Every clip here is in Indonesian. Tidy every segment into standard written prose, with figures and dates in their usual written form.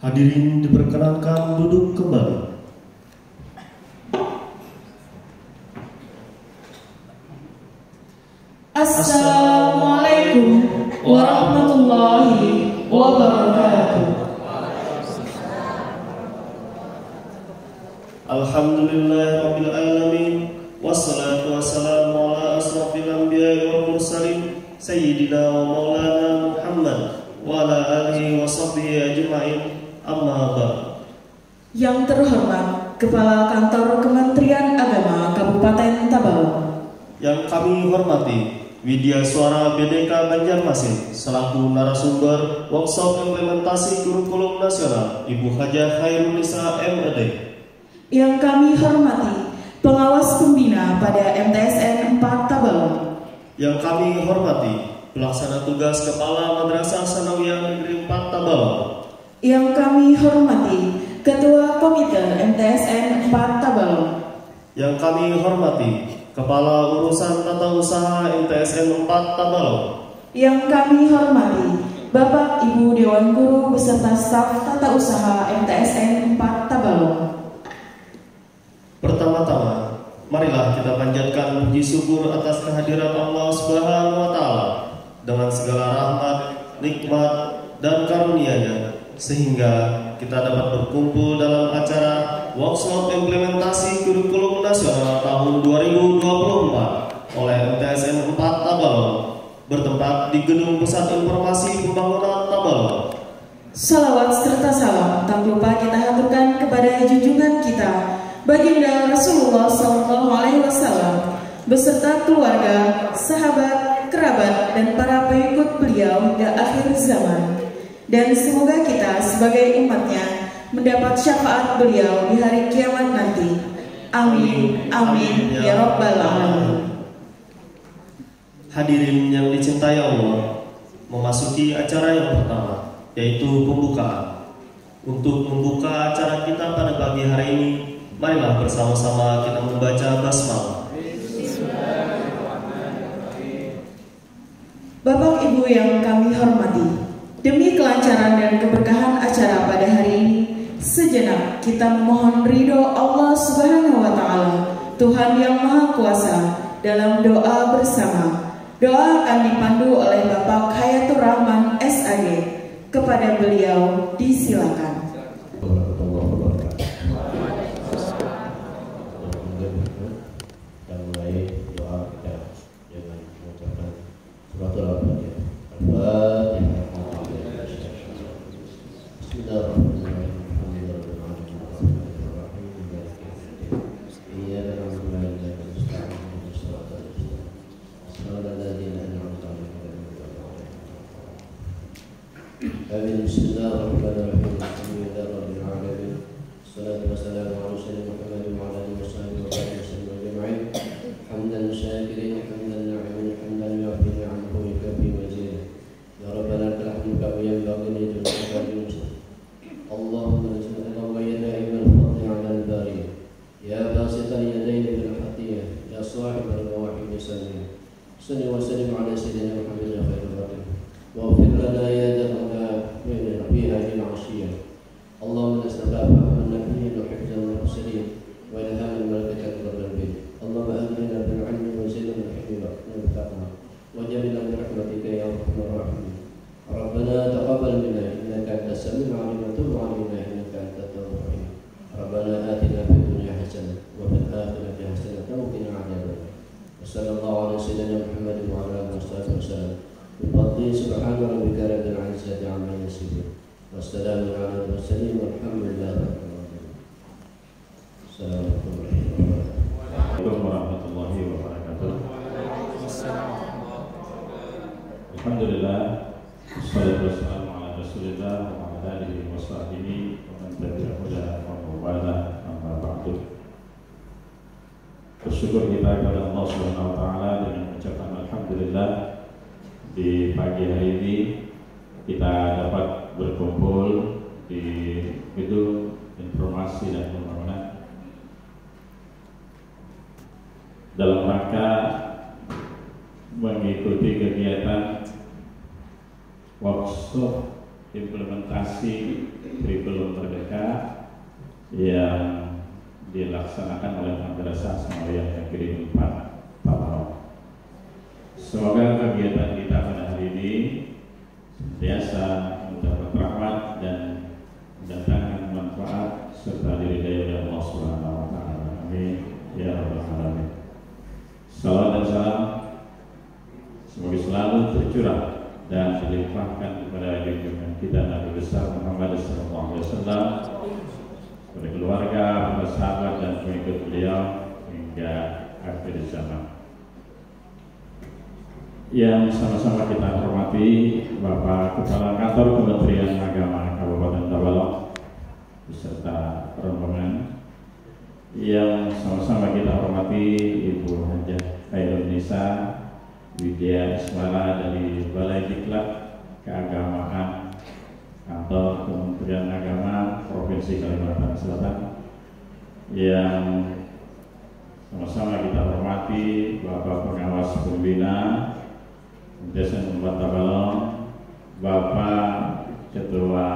Hadirin diperkenankan duduk kembali. Assalamualaikum warahmatullahi wabarakatuh. Alhamdulillahirabbil alamin, wassalatu wassalamu ala asrofil anbiya'i wal mursalin sayyidina wa maulana Muhammad wa ala alihi wa sahbihi ajma'in. Amma ba'd. Yang terhormat Kepala Kantor Kementerian Agama Kabupaten Tabalong, yang kami hormati Widya Suara BDK Banjarmasin selaku narasumber workshop implementasi kurikulum nasional Ibu Hajah Khairunisa MED, yang kami hormati pengawas pembina pada MTSN 4 Tabalong, yang kami hormati pelaksana tugas Kepala Madrasah Sanawiyah Negeri 4 Tabalong, yang kami hormati Ketua Komite MTSN 4 Tabalong, yang kami hormati Kepala Urusan Tata Usaha MTSN 4 Tabalong, yang kami hormati Bapak Ibu Dewan Guru beserta staf Tata Usaha MTSN 4 Tabalong. Pertama-tama, marilah kita panjatkan puji syukur atas kehadiran Allah Subhanahu wa Ta'ala dengan segala rahmat, nikmat, dan karunia-Nya, sehingga kita dapat berkumpul dalam acara workshop implementasi kurikulum nasional tahun 2024 oleh MTSN 4 Tabalong, bertempat di Gedung Pusat Informasi Pembangunan Tabalong. Salawat serta salam tak lupa kita haturkan kepada junjungan kita Baginda Rasulullah SAW beserta keluarga, sahabat, kerabat, dan para pengikut beliau hingga akhir zaman. Dan semoga kita sebagai umatnya mendapat syafaat beliau di hari kiamat nanti. Amin, amin, ya Rabbal Alamin. Hadirin yang dicintai Allah, memasuki acara yang pertama, yaitu pembukaan. Untuk membuka acara kita pada pagi hari ini, marilah bersama-sama kita membaca basmalah. Bapak Ibu yang kami hormati, demi kelancaran dan keberkahan acara pada hari ini, sejenak kita memohon ridho Allah Subhanahu wa Ta'ala, Tuhan yang Maha Kuasa, dalam doa bersama. Doa akan dipandu oleh Bapak Hayatur Rahman SAG. Kepada beliau disilakan. Bismillahirrahmanirrahim. Alhamdulillahirabbil alamin. Wassalatu wassalamu ala sayyidina Muhammad wa ala alihi washabihi wa sallam ajma'in. Hamdan syakirin, hamdan na'imin, hamdan yu'affi ni'amahu wa yukafi majidah. Ya Rabbana lakal hamdu kama yanbaghi li jalali wajhika. Allahumma nas'aluka wa ya da'imal fadli 'ala al-bari. Ya basital yadayni bil hatiyah, ya sahibal mawahib salih. Salli wa sallim ala sayyidina Muhammad ya khairul khalqi. Waghfir lana ya في هذه العشية. اللهم نسألك فهم النبيين وحفظ المرسلين وإلهام الملائكة والربين. اللهم أهدنا بالعلم وزدنا بالحكمة والتقوى وجعلنا برحمتك يا أرحم الراحمين. ربنا تقبل منا إنك أنت السميع العليم وتب علينا إنك أنت التواب الرحيم. ربنا آتنا في الدنيا حسنة وفي الآخرة حسنة وقنا عذاب النار. وصلى الله على سيدنا محمد وعلى آله وصحبه وسلم. بفضل سبحان ربك رب العزة عما يصفون والسلام على المرسلين والحمد لله رب العالمين. Assalamualaikum warahmatullahi wabarakatuh. Alhamdulillah, wassalatu wassalamu ala Rasulillah wa ala alihi wa sahbihi wa man tabi'ahu wa wala amma ba'du. Bersyukur kita kepada Allah Subhanahu wa taala dengan ucapan alhamdulillah, di pagi hari ini kita dapat berkumpul di Gedung Informasi dan Pembangunan dalam rangka mengikuti kegiatan workshop implementasi kurikulum Merdeka yang dilaksanakan oleh Madrasah Sanawiyah Negeri 4 Tabalong. Semoga kegiatan kita pada hari ini senantiasa mendapat rahmat dan mendatangkan manfaat serta diridai oleh Allah Subhanahu wa taala. Amin ya rabbal alamin. Salawat dan salam semoga selalu tercurah dan dilimpahkan kepada junjungan kita Nabi besar Muhammad sallallahu alaihi wasallam, kepada keluarga, para sahabat dan pengikut beliau hingga akhir zaman. Yang sama-sama kita hormati Bapak Kepala Kantor Kementerian Agama Kabupaten Tabalong beserta rombongan, yang sama-sama kita hormati Ibu Hajah Khairun Nisa Widya Ismala dari Balai Diklat Keagamaan Kantor Kementerian Agama Provinsi Kalimantan Selatan, yang sama-sama kita hormati Bapak Pengawas Pembina Desa Tempat Tabalong, Bapak Ketua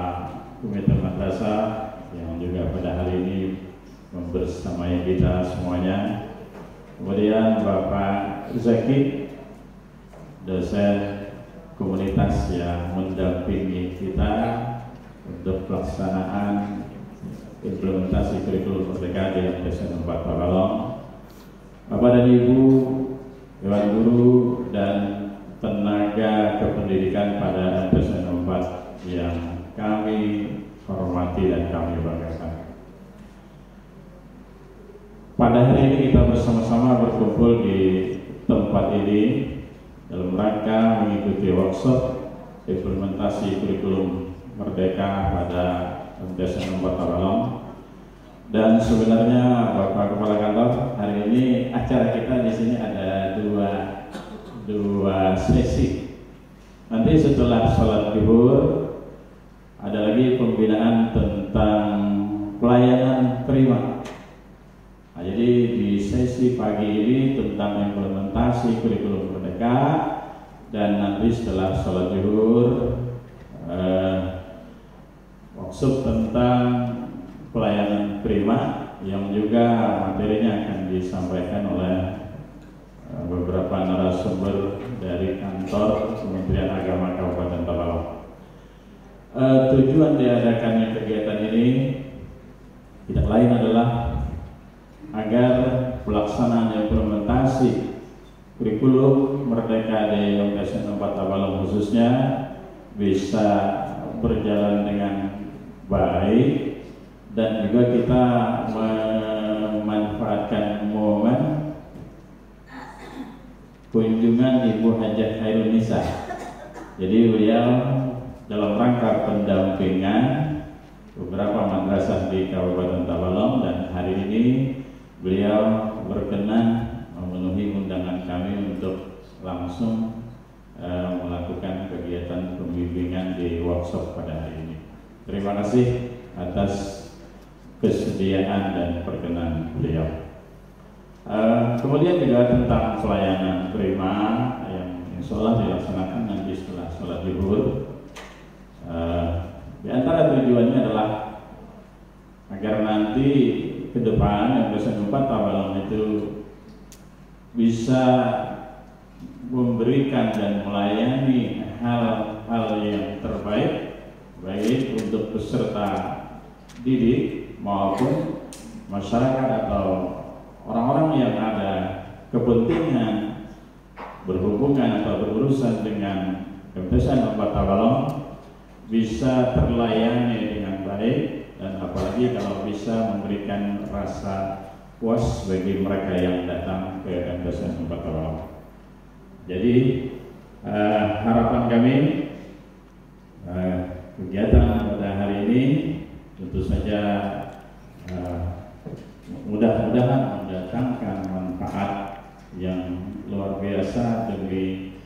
Komite Madrasah yang juga pada hari ini membersamai kita semuanya, kemudian Bapak Zaki, dosen komunitas yang mendampingi kita untuk pelaksanaan implementasi kurikulum Merdeka di Desa Tempat Tabalong, Bapak dan Ibu, Dewan Guru dan tenaga kependidikan pada MTSN 4 yang kami hormati dan kami banggakan. Pada hari ini kita bersama-sama berkumpul di tempat ini dalam rangka mengikuti workshop implementasi kurikulum Merdeka pada MTSN 4 Tabalong. Dan sebenarnya Bapak Kepala Kantor, hari ini acara kita di sini ada dua sesi. Nanti setelah sholat zuhur ada lagi pembinaan tentang pelayanan prima. Nah, jadi di sesi pagi ini tentang implementasi kurikulum Merdeka, dan nanti setelah sholat zuhur workshop tentang pelayanan prima yang juga materinya akan disampaikan oleh beberapa narasumber dari kantor Kementerian Agama Kabupaten Tabalong. Tujuan diadakannya kegiatan ini tidak lain adalah agar pelaksanaan implementasi kurikulum Merdeka di MTSN 4 Tabalong khususnya bisa berjalan dengan baik, dan juga kita memanfaatkan momen kunjungan Ibu Hajah Khairun Nisa. Jadi beliau dalam rangka pendampingan beberapa madrasah di Kabupaten Tabalong, dan hari ini beliau berkenan memenuhi undangan kami untuk langsung melakukan kegiatan pembimbingan di workshop pada hari ini. Terima kasih atas kesediaan dan perkenan beliau. Kemudian juga tentang pelayanan prima yang insya Allah dilaksanakan nanti setelah sholat zuhur. Di antara tujuannya adalah agar nanti ke depan MTSN 4 Tabalong itu bisa memberikan dan melayani hal-hal yang terbaik, baik untuk peserta didik maupun masyarakat atau orang-orang yang ada kepentingan berhubungan atau berurusan dengan MTSN 4 Tabalong bisa terlayani dengan baik, dan apalagi kalau bisa memberikan rasa puas bagi mereka yang datang ke MTSN 4 Tabalong. Jadi harapan kami kegiatan pada hari ini tentu saja mudah-mudahan mendatangkan manfaat yang luar biasa demi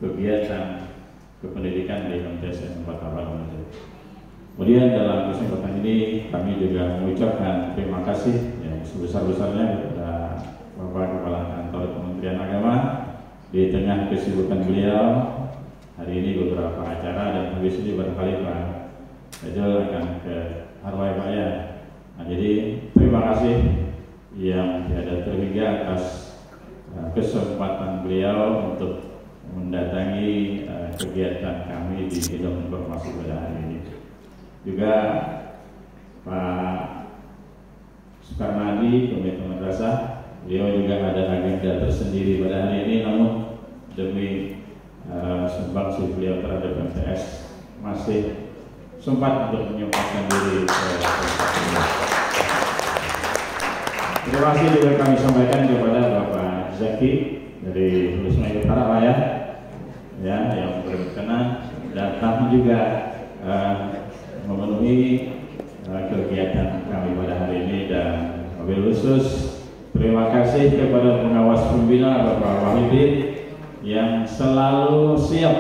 kegiatan kependidikan di MTSN 4 Tabalong. Kemudian dalam kesempatan ini kami juga mengucapkan terima kasih yang sebesar-besarnya kepada Bapak Kepala Kantor Kementerian Agama. Di tengah kesibukan beliau, hari ini beberapa acara dan habis ini barangkali Pak Ejol akan ke Harway Pak ya. Nah, jadi terima kasih yang tiada terhingga atas kesempatan beliau untuk mendatangi kegiatan kami di bidang informasi pada hari ini. Juga Pak Sukarnadi, Komite Madrasah, beliau juga ada agenda tersendiri pada hari ini, namun demi sumbangsi beliau terhadap MTS masih sempat untuk menyempatkan diri ke tempat ini. Terima kasih juga kami sampaikan kepada Bapak Zaki dari Hulu Sungai Utara Pak ya, yang berkenan datang juga memenuhi kegiatan kami pada hari ini. Dan wabil khusus terima kasih kepada pengawas pembina Bapak Wahidin yang selalu siap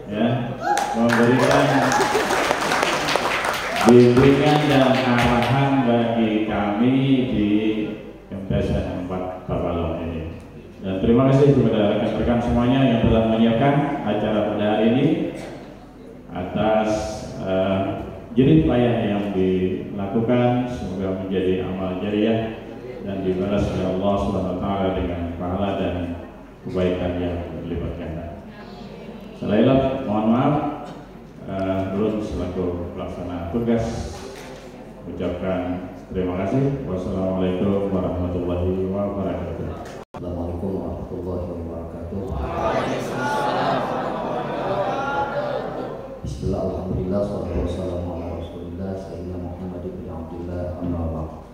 ya memberikan bimbingan dan arahan bagi kami di MTS 4 Tabalong ini. Dan terima kasih kepada rekan-rekan semuanya yang telah menyiapkan acara pada hari ini atas jerih payah yang dilakukan. Semoga menjadi amal jariah dan dibalas oleh Allah SWT dengan pahala dan kebaikan yang berlipat ganda. Selain mohon maaf, belum selaku pelaksana tugas ucapkan terima kasih. Wassalamualaikum warahmatullahi wabarakatuh. Assalamualaikum warahmatullahi wabarakatuh. Bismillah, alhamdulillah, salatu wassalamu ala rasulillah sayyidina Muhammad bin Abdullah amma ba'd.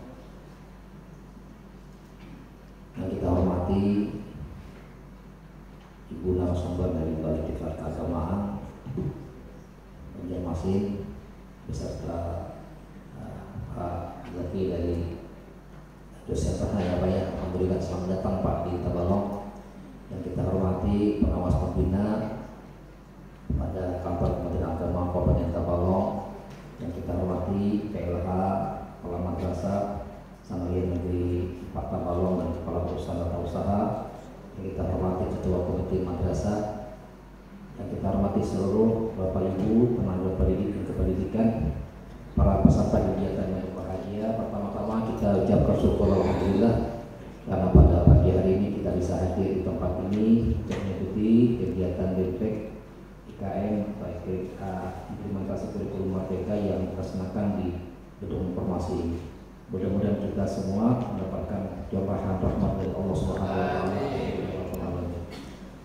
Yang kita hormati Ibu narasumber dari Balai Diklat Keagamaan Banjarmasin beserta Pak Zaki dari dosen ya Pak ya. Alhamdulillah selamat datang Pak di Tabalong. Yang kita hormati pengawas pembina pada kantor Kementerian Agama Kabupaten Tabalong. Yang kita hormati PLH, Kepala Madrasah, Sanawiyah Negeri 4 Tabalong dan Kepala Perusahaan Tata Usaha. Yang kita hormati Ketua Komite Madrasah. Yang kita hormati seluruh Bapak Ibu tenaga pendidik dan kependidikan, para peserta kegiatan yang berbahagia. Pertama-tama kita ucapkan syukur alhamdulillah karena pada pagi hari ini kita bisa hadir di tempat ini untuk mengikuti kegiatan BPEK IKM atau implementasi kurikulum merdeka yang dilaksanakan di gedung informasi. Mudah-mudahan kita semua mendapatkan curahan rahmat dari Allah Subhanahu wa taala.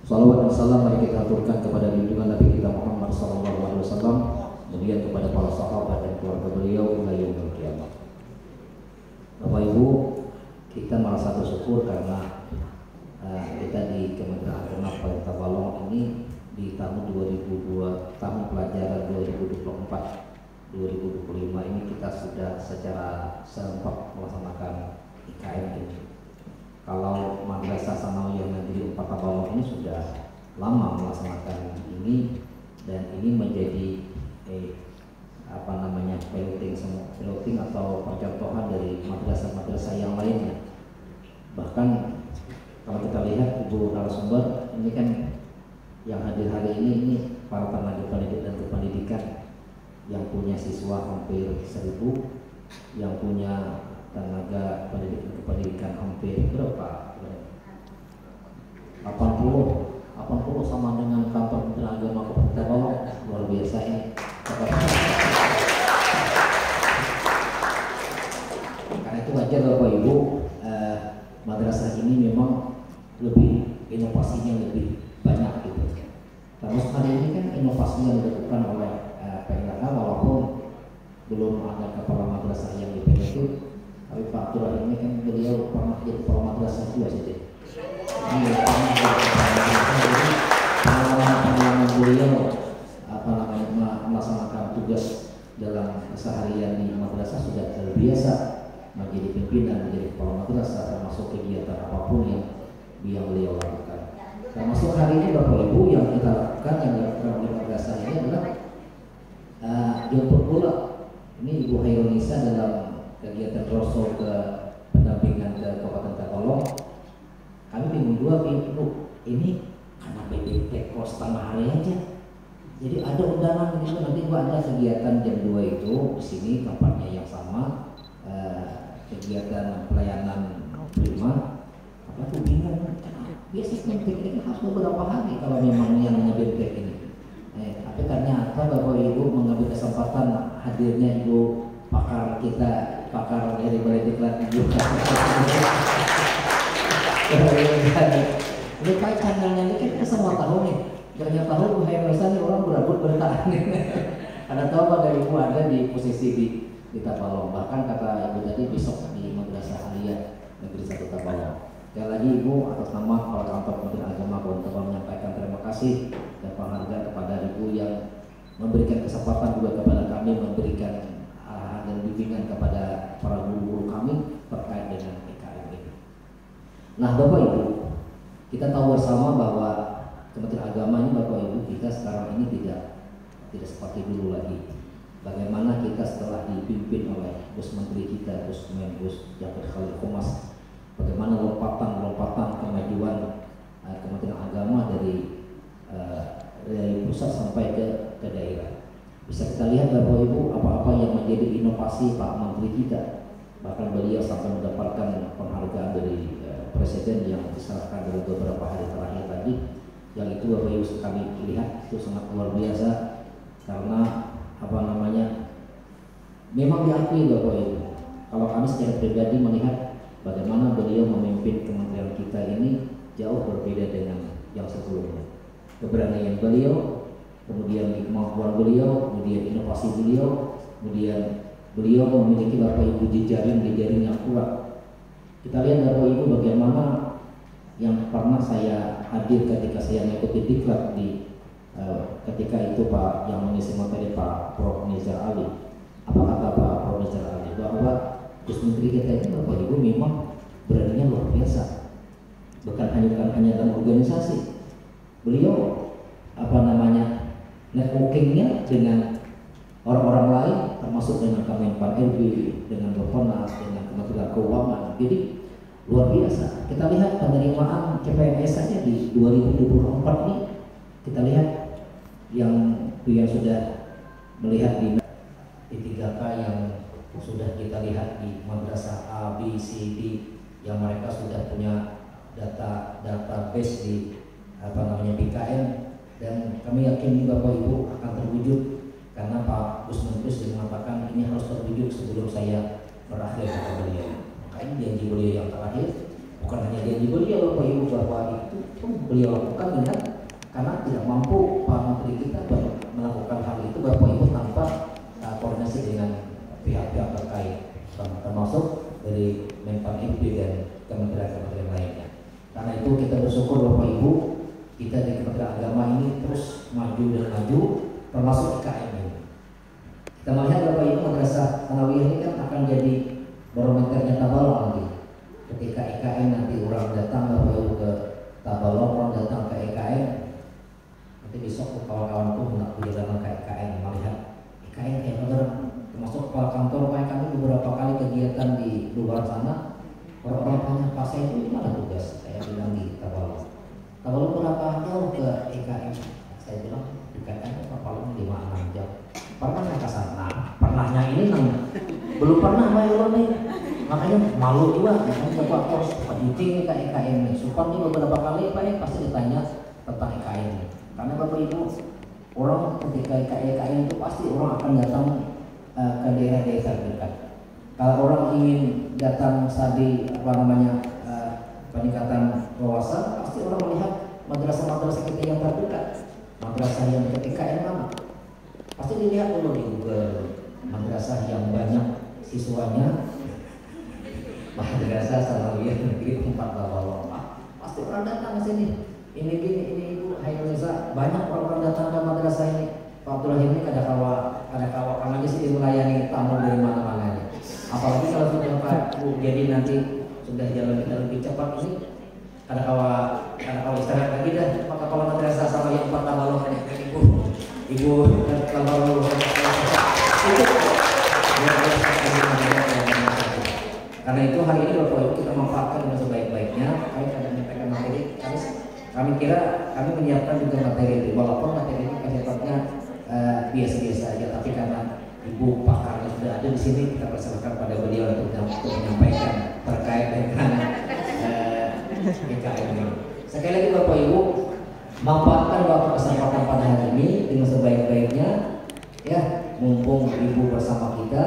Salawat dan salam mari kita aturkan kepada junjungan Nabi kita Muhammad sallallahu alaihi wasallam, kemudian kepada para sahabat dan keluarga beliau hingga yaumil qiyamah. Bapak Ibu, kita merasa bersyukur karena kita di Kementerian Agama Kabupaten Tabalong ini di tahun 2002 tahun pelajaran 2024-2025 ini kita sudah secara serempak melaksanakan IKM ini. Kalau Madrasah Sanawiyah Negeri 4 Tabalong ini sudah lama melaksanakan ini, dan ini menjadi piloting atau percontohan dari madrasah-madrasah yang lainnya. Bahkan kalau kita lihat Ibu narasumber ini kan yang hadir hari ini para tenaga pendidik dan kependidikan yang punya siswa hampir 1000, yang punya tenaga pendidik dan kependidikan hampir berapa? 80 sama dengan kantor Kementerian Agama Kabupaten Tabalong. Luar biasa ini. Karena itu wajar Bapak Ibu, madrasah ini memang lebih inovasinya lebih banyak gitu. Terus hari ini kan inovasi yang dilakukan oleh PLH, walaupun belum ada kepala madrasah yang dipegang, tapi Pak Turah ini kan beliau pernah jadi kepala madrasah juga saja. Pengalaman beliau melaksanakan tugas dalam keseharian di madrasah sudah terbiasa menjadi pimpinan, menjadi kepala madrasah, termasuk kegiatan apapun yang beliau lakukan. Termasuk hari ini Bapak Ibu yang kita lakukan yang dilakukan di madrasah ini adalah jemput bola. Ini Ibu Hairunisa dalam kegiatan Rasul ke pendampingan ke Kabupaten Tabalong. Kami bingung juga, ini karena BPT kos setengah hari aja, Jadi ada undangan itu nanti ada kegiatan jam 2 itu di sini tempatnya yang sama, kegiatan pelayanan prima. Apa tuh bingung? Biasanya ini harus beberapa hari kalau memang yang nge-BMTEK ini. Tapi ternyata Bapak Ibu mengambil kesempatan hadirnya Ibu pakar kita, pakar dari Balai Diklat Ibu. Ini kayak channelnya ini kan semua tahu nih. Jangan tahu Bu Hairulsa nih orang berabut bertahan. Ada tahu Pak dari Ibu ada di posisi di Tabalong. Bahkan kata Ibu tadi besok di Madrasah Aliyah Negeri 1 Tabalong. Sekali lagi Ibu atas nama Kepala Kantor Kementerian Agama Gorontalo menyampaikan terima kasih dan penghargaan kepada Ibu yang memberikan kesempatan juga kepada kami memberikan arahan dan bimbingan kepada para guru-guru kami terkait dengan PKM ini. Nah Bapak Ibu, kita tahu bersama bahwa Kementerian Agama ini Bapak Ibu kita sekarang ini tidak seperti dulu lagi. Bagaimana kita setelah dipimpin oleh Gus Menteri kita, Gus Menhus Yakut Khalil Qomas, bagaimana lompatan kemajuan Kementerian Agama dari pusat sampai ke daerah. Bisa kita lihat Bapak Ibu apa-apa yang menjadi inovasi Pak Menteri kita. Bahkan beliau sampai mendapatkan penghargaan dari Presiden yang diserahkan dalam beberapa hari terakhir tadi. Yang itu Bapak Ibu kami lihat itu sangat luar biasa karena memang diakui Bapak Ibu. Kalau kami secara pribadi melihat bagaimana beliau memimpin kementerian kita ini jauh berbeda dengan yang sebelumnya. Keberanian beliau, kemudian kemampuan beliau, kemudian inovasi beliau, kemudian beliau memiliki Bapak Ibu jejaring yang kuat. Kita lihat Bapak Ibu bagaimana yang pernah saya hadir ketika saya mengikuti diklat di ketika itu Pak yang mengisi materi Pak Prof. Nizar Ali. Apa kata Pak Prof. Nizar Ali? Bahwa Gus Menteri kita itu Bapak Ibu memang beraninya luar biasa. Bukan hanya dalam organisasi. Beliau networkingnya dengan orang-orang lain, termasuk dengan Kemenpan RB, dengan Bapenas, dengan Kementerian Keuangan. Jadi luar biasa. Kita lihat penerimaan CPNS saja di 2024 ini, kita lihat yang sudah melihat di 3K yang sudah kita lihat di madrasah A, B, C, D, yang mereka sudah punya database di PKM, dan kami yakin Bapak Ibu akan terwujud karena Pak Gus Menteri sudah mengatakan ini harus terwujud sebelum saya berakhir kata beliau. Makanya janji beliau yang terakhir bukan hanya janji beliau Bapak Ibu bahwa itu pun beliau lakukan dengan karena tidak mampu Pak Menteri kita melakukan hal itu Bapak Ibu tanpa koordinasi dengan pihak-pihak terkait termasuk dari Menpan IB dan kementerian-kementerian lainnya. Karena itu kita bersyukur Bapak Ibu kita di Kementerian Agama ini terus maju dan maju termasuk IKN ini. Kita melihat Bapak Ibu Madrasah Thanawiyah ini kan akan jadi barometernya Tabalong nanti. Ketika IKN nanti orang datang Bapak Ibu ke Tabalong, orang datang ke IKN, nanti besok kawan-kawan pun hendak berjalan ke IKN melihat IKN kayak benar. Termasuk kepala kantor kayak kami beberapa kali kegiatan di luar sana, orang-orang tanya Pak saya itu gimana tugas? Saya bilang di Tabalong. Tabalong berapa jauh ke IKN? Saya bilang IKN Tabalong 5-6 jam. Pernah nggak ke sana? Pernahnya ini belum pernah Mbak nih. Makanya malu juga. Makanya Bapak harus penting ke IKN nih. Supaya ini beberapa kali Pak pasti ditanya tentang IKN ini. Karena Bapak Ibu orang ketika IKN itu pasti orang akan datang ke daerah-daerah terdekat. Kalau orang ingin datang di peningkatan wawasan, pasti orang melihat madrasah-madrasah kita yang terdekat, madrasah yang ketika mana. Pasti dilihat dulu di Google madrasah yang banyak siswanya, madrasah Thanawiyah Negeri 4 Tabalong. Pasti orang datang ke sini. Ini Ibu Hairulsa, banyak orang datang ke madrasah ini. Pak Abdullah ini ada kawa karena di sini melayani tamu dari mana-mana ini. Apalagi kalau sudah Pak Bu jadi nanti sudah jalan kita lebih cepat ini ada kawa istirahat lagi dah. Maka kalau madrasah sama yang 4 Tabalong Ibu kalau karena itu hari ini Bapak Ibu kita manfaatkan dengan sebaik-baiknya. Kami akan menyampaikan materi. Kami kira kami menyiapkan juga materi walaupun materi ini sifatnya ibu pakar yang sudah ada di sini, kita persilakan pada beliau untuk menyampaikan terkait dengan GKM ini. Sekali lagi Bapak Ibu, manfaatkan waktu kesempatan pada hari ini dengan sebaik-baiknya, ya, mumpung ibu bersama kita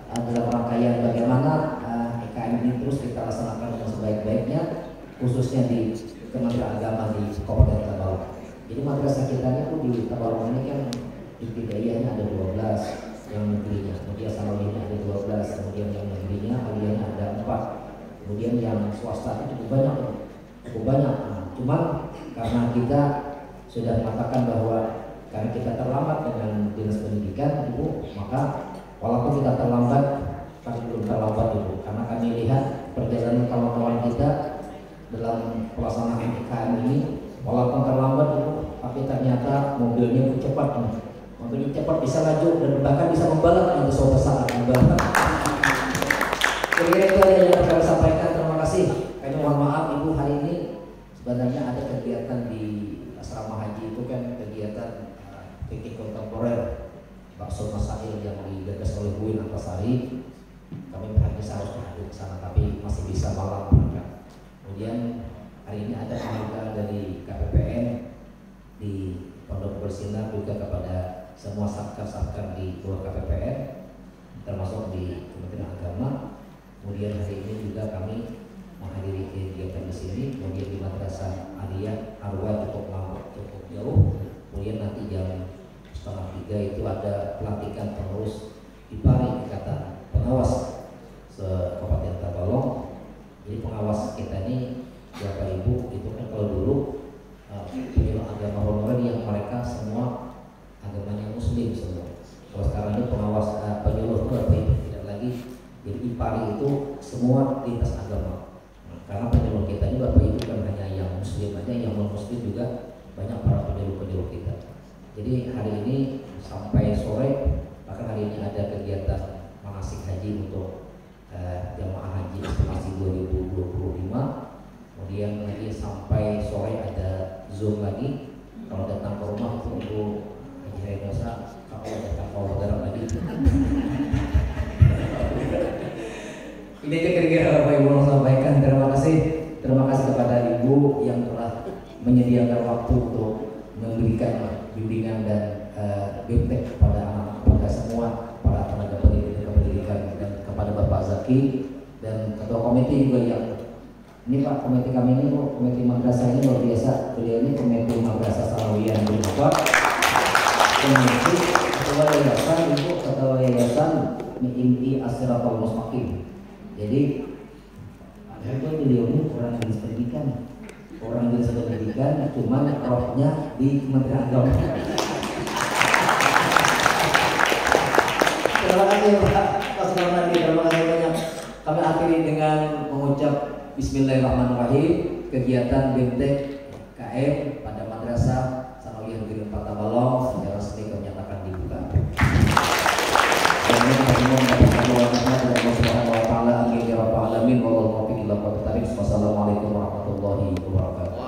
dalam rangkaian bagaimana GKM ini terus kita laksanakan dengan sebaik-baiknya, khususnya di Kementerian Agama di Kabupaten Tabalong. Jadi madrasah kita itu di Tabalong ini kan ibtidaiyahnya ada 12, yang negerinya, kemudian sanawiyahnya ada 12, kemudian yang negerinya aliyahnya ada 4, kemudian yang swasta itu cukup banyak. Cuman karena kita sudah mengatakan bahwa karena kita terlambat dengan dinas pendidikan, Ibu, maka walaupun kita terlambat, tapi belum terlambat, Ibu, karena kami lihat perjalanan kawan-kawan kita dalam pelaksanaan IKM ini, walaupun terlambat, Ibu, tapi ternyata mobilnya cepat, mobilnya cepat, bisa laju dan bahkan bisa membalap untuk suatu saat. Kira-kira itu aja yang kami sampaikan. Terima kasih. Kami mohon maaf, Ibu, hari ini sebenarnya ada kegiatan di asrama haji itu kan kegiatan fikih kontemporer bakso masail yang digagas oleh Bu Antasari. Kami berhasil seharusnya hadir ke sana tapi masih bisa malam berangkat. Kemudian hari ini ada penghargaan dari KPPN di Pondok Bersinar juga kepada semua satker-satker di luar KPPN termasuk di Kementerian Agama. Kemudian hari ini juga kami menghadiri kegiatan di sini, kemudian di Madrasah Aliyah Arwah cukup jauh. Kemudian nanti jam 2:30 itu ada pelantikan pengurus IPARI, Ikatan Pengawas Kabupaten Tabalong. Jadi pengawas kita ini Bapak Ibu itu kan kalau dulu penyuluh agama honorer yang mereka semua agamanya Muslim semua. Kalau sekarang ini pengawas penyuluh Bapak Ibu tidak lagi. Jadi IPARI itu semua lintas agama. Karena penyuluh kita ini Bapak Ibu bukan hanya yang Muslim aja, yang non Muslim juga banyak para penyuluh kita. Jadi hari ini sampai sore, bahkan hari ini ada kegiatan manasik haji untuk jamaah haji estimasi 2025. Kemudian lagi sampai sore ada Zoom lagi. Kalau datang ke rumah itu Ibu Haji Renosa, kalau datang ke Wawancara lagi. Ini aja kira-kira Bapak Ibu mau sampaikan. Terima kasih kepada Ibu yang telah menyediakan waktu untuk memberikan bimbingan dan BMTEK kepada anak, kepada semua para tenaga pendidikan dan kepada Bapak Zaki dan ketua komite juga yang ini Pak, komite kami ini, komite madrasah ini luar biasa. Beliau ini komite madrasah sanawiyah yang bermanfaat. Komite ketua yayasan itu ketua yayasan Mi'imti As-Siratal Mustaqim. Jadi beliau ini orang dinas pendidikan, cuman rohnya di Kementerian Agama. Terima kasih Pak Pasmanadi, terima kasih banyak. Kami akhiri dengan mengucap Bismillahirrahmanirrahim. Kegiatan BMTEK KM pada Madrasah Sanawiyah Negeri 4 Tabalong secara resmi kami nyatakan dibuka. Wassalamualaikum warahmatullahi wabarakatuh.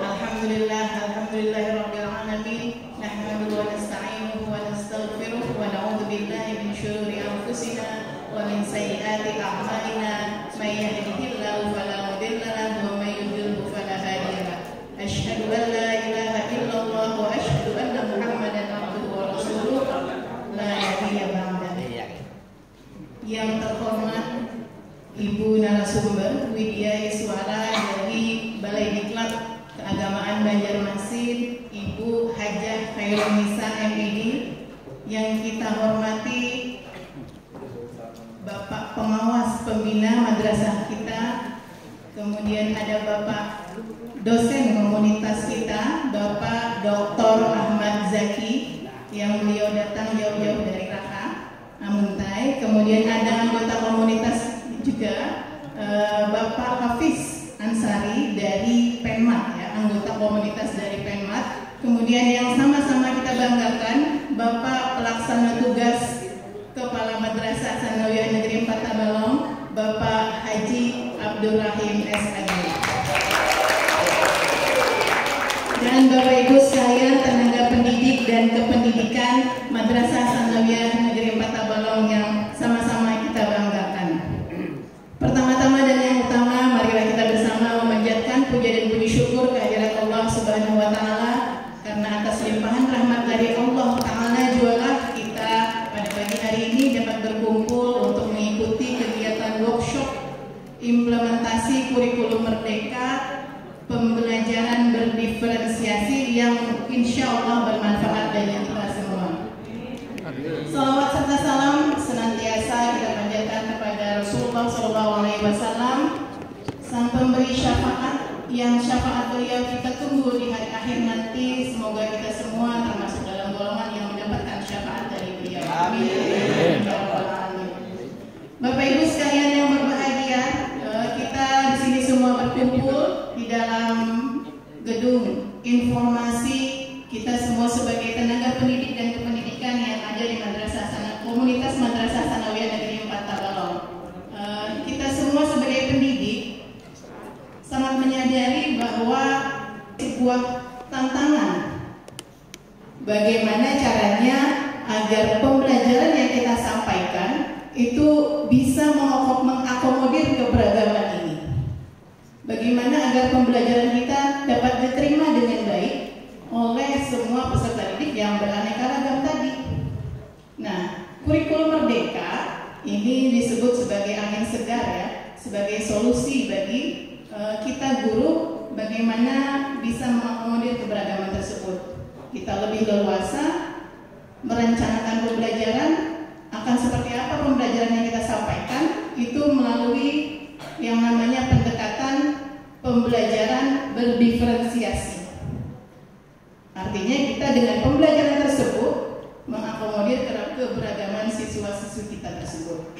Alhamdulillahirabbil alamin. Nahmaduhu wa nasta'inuhu wa nastaghfiruh wa na'udzu billahi min shururi anfusina wa min sayyiati a'malina. May yahdihillahu fala mudilla lahu wa may yudlil fala hadiya lahu. Asyhadu an la ilaha illallah wa asyhadu anna Muhammadan abduhu wa rasuluh. La nabiyya ba'da. Yang terhormat Ibu narasumber Widya Iswara dari Balai Diklat Keagamaan Banjarmasin, Ibu Hajah Khairul Nisa MID. Yang kita hormati Bapak Pengawas Pembina Madrasah kita, kemudian ada Bapak Dosen Komunitas kita, Bapak Dr. Ahmad Zaki, yang beliau datang jauh-jauh dari Raka, Amuntai. Kemudian ada anggota komunitas juga Bapak Hafiz Ansari dari Penmat, ya, anggota komunitas dari Penmat. Kemudian yang sama-sama kita banggakan Bapak Pelaksana Tugas Kepala Madrasah Sanawiyah Negeri 4 Tabalong, Bapak Haji Abdurrahim S.A.G. Dan Bapak Ibu sekalian tenaga pendidik Pendidik dan Kependidikan Madrasah Sanawiyah Negeri 4 Tabalong yang sama-sama kita banggakan. Pertama-tama dan yang utama, marilah kita bersama memanjatkan puja dan puji syukur kehadirat Allah Subhanahu wa Ta'ala, karena atas limpahan rahmat dari Allah Ta'ala jualah kita pada pagi hari ini dapat berkumpul untuk mengikuti kegiatan workshop implementasi kurikulum Merdeka, pembelajaran berdiferensiasi yang insya Allah bermanfaat bagi kita semua. Salawat serta salam senantiasa kita panjatkan kepada Rasulullah SAW, sang pemberi syafaat, yang syafaat beliau kita tunggu di hari akhir nanti. Semoga kita semua termasuk dalam golongan yang mendapatkan syafaat dari beliau. Amin. Bapak Ibu sekalian yang berbahagia, kita di sini semua berkumpul di dalam gedung informasi. Kita semua sebagai tenaga pendidik dan kependidikan yang ada di komunitas Madrasah Sanawiyah Negeri 4 Tabalong. Kita semua sebagai pendidik sangat menyadari bahwa sebuah tantangan bagaimana caranya agar pembelajaran yang kita sampaikan itu bisa mengakomodir keberagaman ini. Bagaimana agar pembelajaran kita dapat diterima dengan baik oleh semua peserta didik yang beraneka ragam tadi. Nah, kurikulum Merdeka ini disebut sebagai angin segar ya, sebagai solusi bagi kita guru bagaimana bisa mengakomodir keberagaman tersebut. Kita lebih leluasa merencanakan pembelajaran, akan seperti apa pembelajaran yang kita sampaikan itu melalui yang namanya pendekatan pembelajaran berdiferensiasi. Artinya kita dengan pembelajaran tersebut mengakomodir keberagaman siswa-siswi kita tersebut.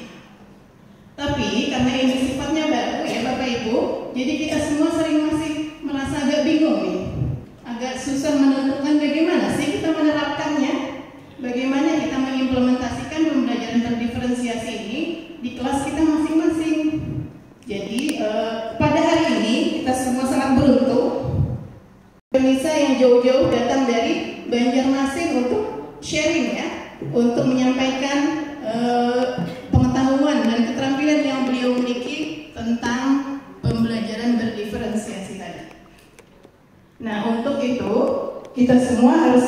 Tapi karena ini sifatnya baru ya Bapak Ibu, jadi kita semua sering masih merasa agak bingung nih, agak susah menentukan bagaimana sih kita menerapkannya, bagaimana kita mengimplementasikan pembelajaran berdiferensiasi ini di kelas kita masing-masing. Jadi pada hari ini kita semua sangat beruntung, Indonesia yang jauh-jauh datang dari Banjarmasin untuk sharing ya, untuk menyampaikan pengetahuan dan keterampilan yang beliau miliki tentang pembelajaran berdiferensiasi tadi. Nah, untuk itu kita semua harus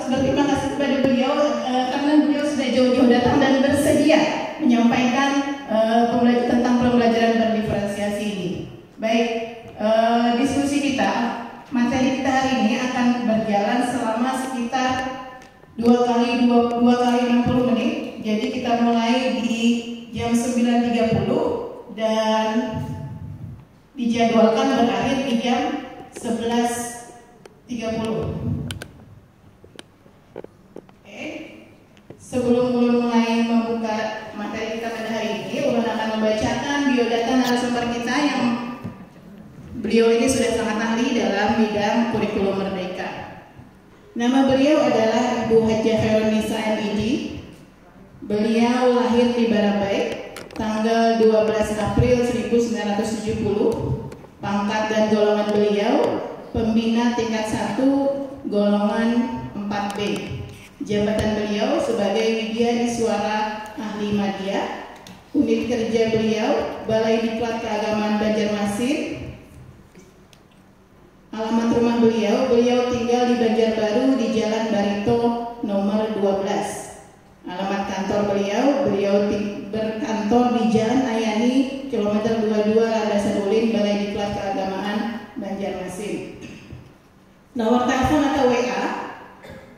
berterima kasih kepada beliau karena beliau sudah jauh-jauh datang dan bersedia menyampaikan tentang pembelajaran berdiferensiasi ini. Baik, diskusi kita, materi kita hari ini akan berjalan selama sekitar 2 kali 60 menit. Jadi kita mulai di jam 9.30 dan dijadwalkan berakhir di jam 11.30. Oke. Sebelum mulai membuka materi kita pada hari ini, Ulun akan membacakan biodata narasumber kita yang beliau ini sudah sangat ahli dalam bidang kurikulum Merdeka. Nama beliau adalah Ibu Hajjah Khairunisa MID. Beliau lahir di Barabai tanggal 12 April 1970. Pangkat dan golongan beliau pembina tingkat 1 golongan 4B. Jabatan beliau sebagai Widya Iswara Ahli Madya. Unit kerja beliau Balai Diklat Keagamaan Banjarmasin. Alamat rumah beliau tinggal di Banjarbaru di Jalan Barito nomor 12. Alamat kantor beliau berkantor di Jalan Ayani kilometer 22 Landasan Ulin Balai Diklat Keagamaan Banjarmasin. Nomor telepon atau WA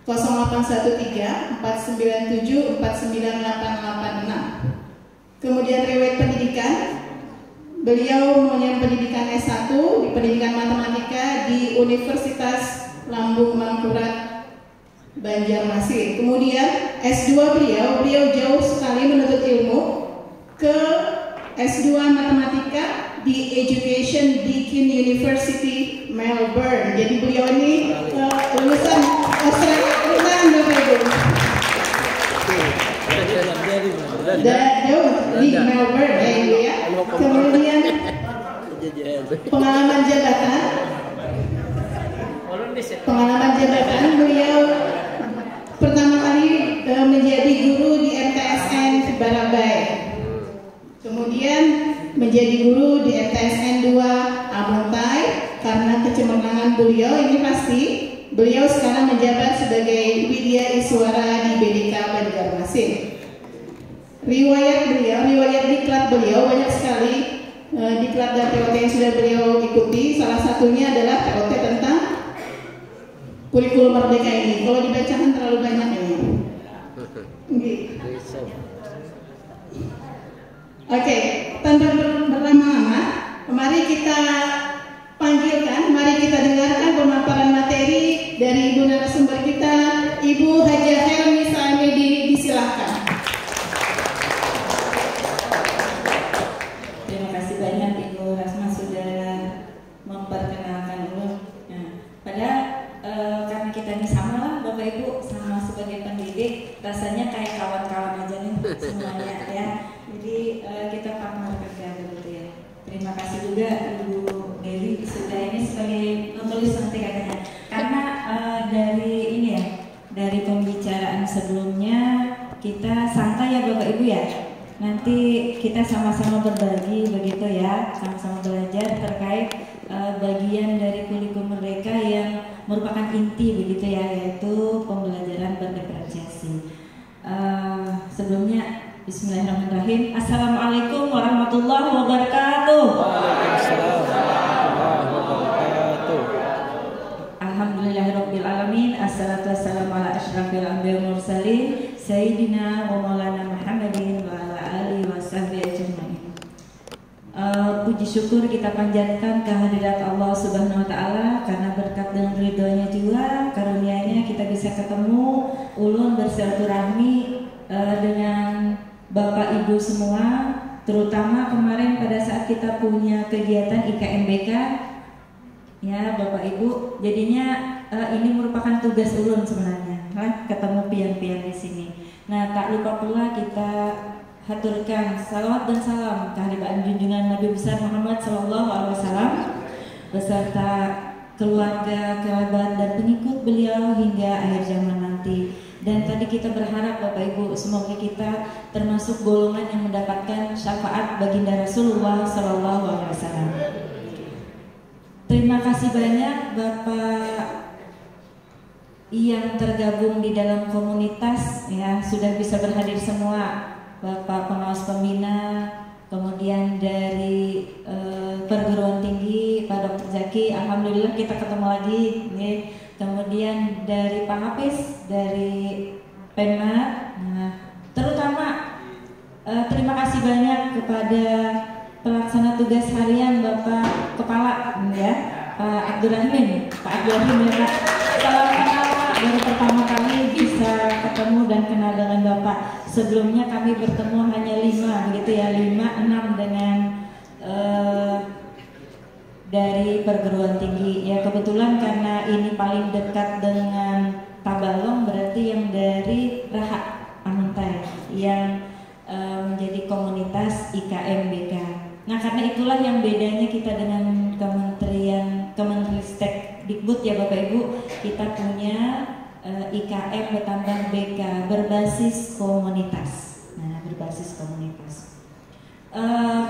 0813 497 49886. Kemudian riwayat pendidikan, beliau mempunyai pendidikan S1 di pendidikan matematika di Universitas Lambung Mangkurat Banjarmasin. Kemudian S2 beliau jauh sekali menuntut ilmu ke S2 matematika di Education Deakin University Melbourne. Jadi beliau ini lulusan Australia, Bapak Ibu. Jauh di Melbourne ya Ibu ya. Kemudian pengalaman jabatan menjadi guru di MTSN 2 Amuntai. Karena kecemerlangan beliau, ini pasti beliau sekarang menjabat sebagai Widya Iswara di BDK Banjarmasin. Riwayat diklat beliau banyak sekali, diklat dan POT yang sudah beliau ikuti. Salah satunya adalah POT tentang kurikulum merdeka ini. Kalau dibacakan terlalu banyak ini. Oke, tanpa berlama-lama, mari kita panggilkan, mari kita dengarkan pemaparan materi dari Ibu narasumber kita, Ibu Hajah Helmi Saamedi, disilahkan. Terima kasih banyak Ibu Rasma sudah memperkenalkan dulu. Nah, karena kita ini sama lah Bapak Ibu, sama sebagai pendidik, rasanya kayak kawan-kawan aja nih semuanya ya. Jadi kita partner kerja begitu ya. Terima kasih juga Ibu Dewi sudah ini sebagai penulis nanti katanya. Karena dari ini ya, dari pembicaraan sebelumnya kita santai ya Bapak Ibu ya. Nanti kita sama-sama berbagi begitu ya, sama-sama belajar terkait bagian dari kurikulum merdeka yang merupakan inti begitu ya, yaitu pembelajaran berdiferensiasi. Sebelumnya Bismillahirrahmanirrahim. Assalamualaikum warahmatullahi wabarakatuh. Waalaikumsalam warahmatullahi wabarakatuh. Alhamdulillahirabbil alamin. Assalatu wassalamu ala asyrafil anbiya'i wal mursalin sayyidina wa maulana Muhammadin wa ala alihi washabbihi ajmain. Puji syukur kita panjatkan kehadirat Allah Subhanahu wa taala karena berkat dan ridhonya juga, karunia-Nya kita bisa ketemu, ulun bersilaturahmi dengan Bapak Ibu semua, terutama kemarin pada saat kita punya kegiatan IKMBK ya Bapak Ibu, jadinya ini merupakan tugas ulun sebenarnya, ketemu pian-pian di sini. Nah, tak lupa pula kita haturkan salawat dan salam kehadiran junjungan Nabi besar Muhammad SAW beserta keluarga, kerabat dan pengikut beliau hingga akhir zaman nanti. Dan tadi kita berharap Bapak Ibu semoga kita termasuk golongan yang mendapatkan syafaat baginda Rasulullah SAW. Terima kasih banyak Bapak yang tergabung di dalam komunitas ya, sudah bisa berhadir semua. Bapak pengawas pembina, kemudian dari perguruan tinggi Pak Dr. Zaki, alhamdulillah kita ketemu lagi ya. Kemudian dari Pak Hafiz, dari Penma, nah, terutama terima kasih banyak kepada pelaksana tugas harian Bapak Kepala ya, Pak Abdurrahim ya Pak. Salam kenal Pak, baru pertama kali bisa ketemu dan kenal dengan Bapak. Sebelumnya kami bertemu hanya 5 begitu ya, 5-6 dengan dari perguruan tinggi ya. Kebetulan karena ini paling dekat dengan Tabalong, berarti yang dari Raha Amuntai yang menjadi komunitas IKMBK. Nah, karena itulah yang bedanya kita dengan Kemenristek Dikbud ya Bapak Ibu, kita punya IKM bertambah BK berbasis komunitas. Nah, berbasis komunitas.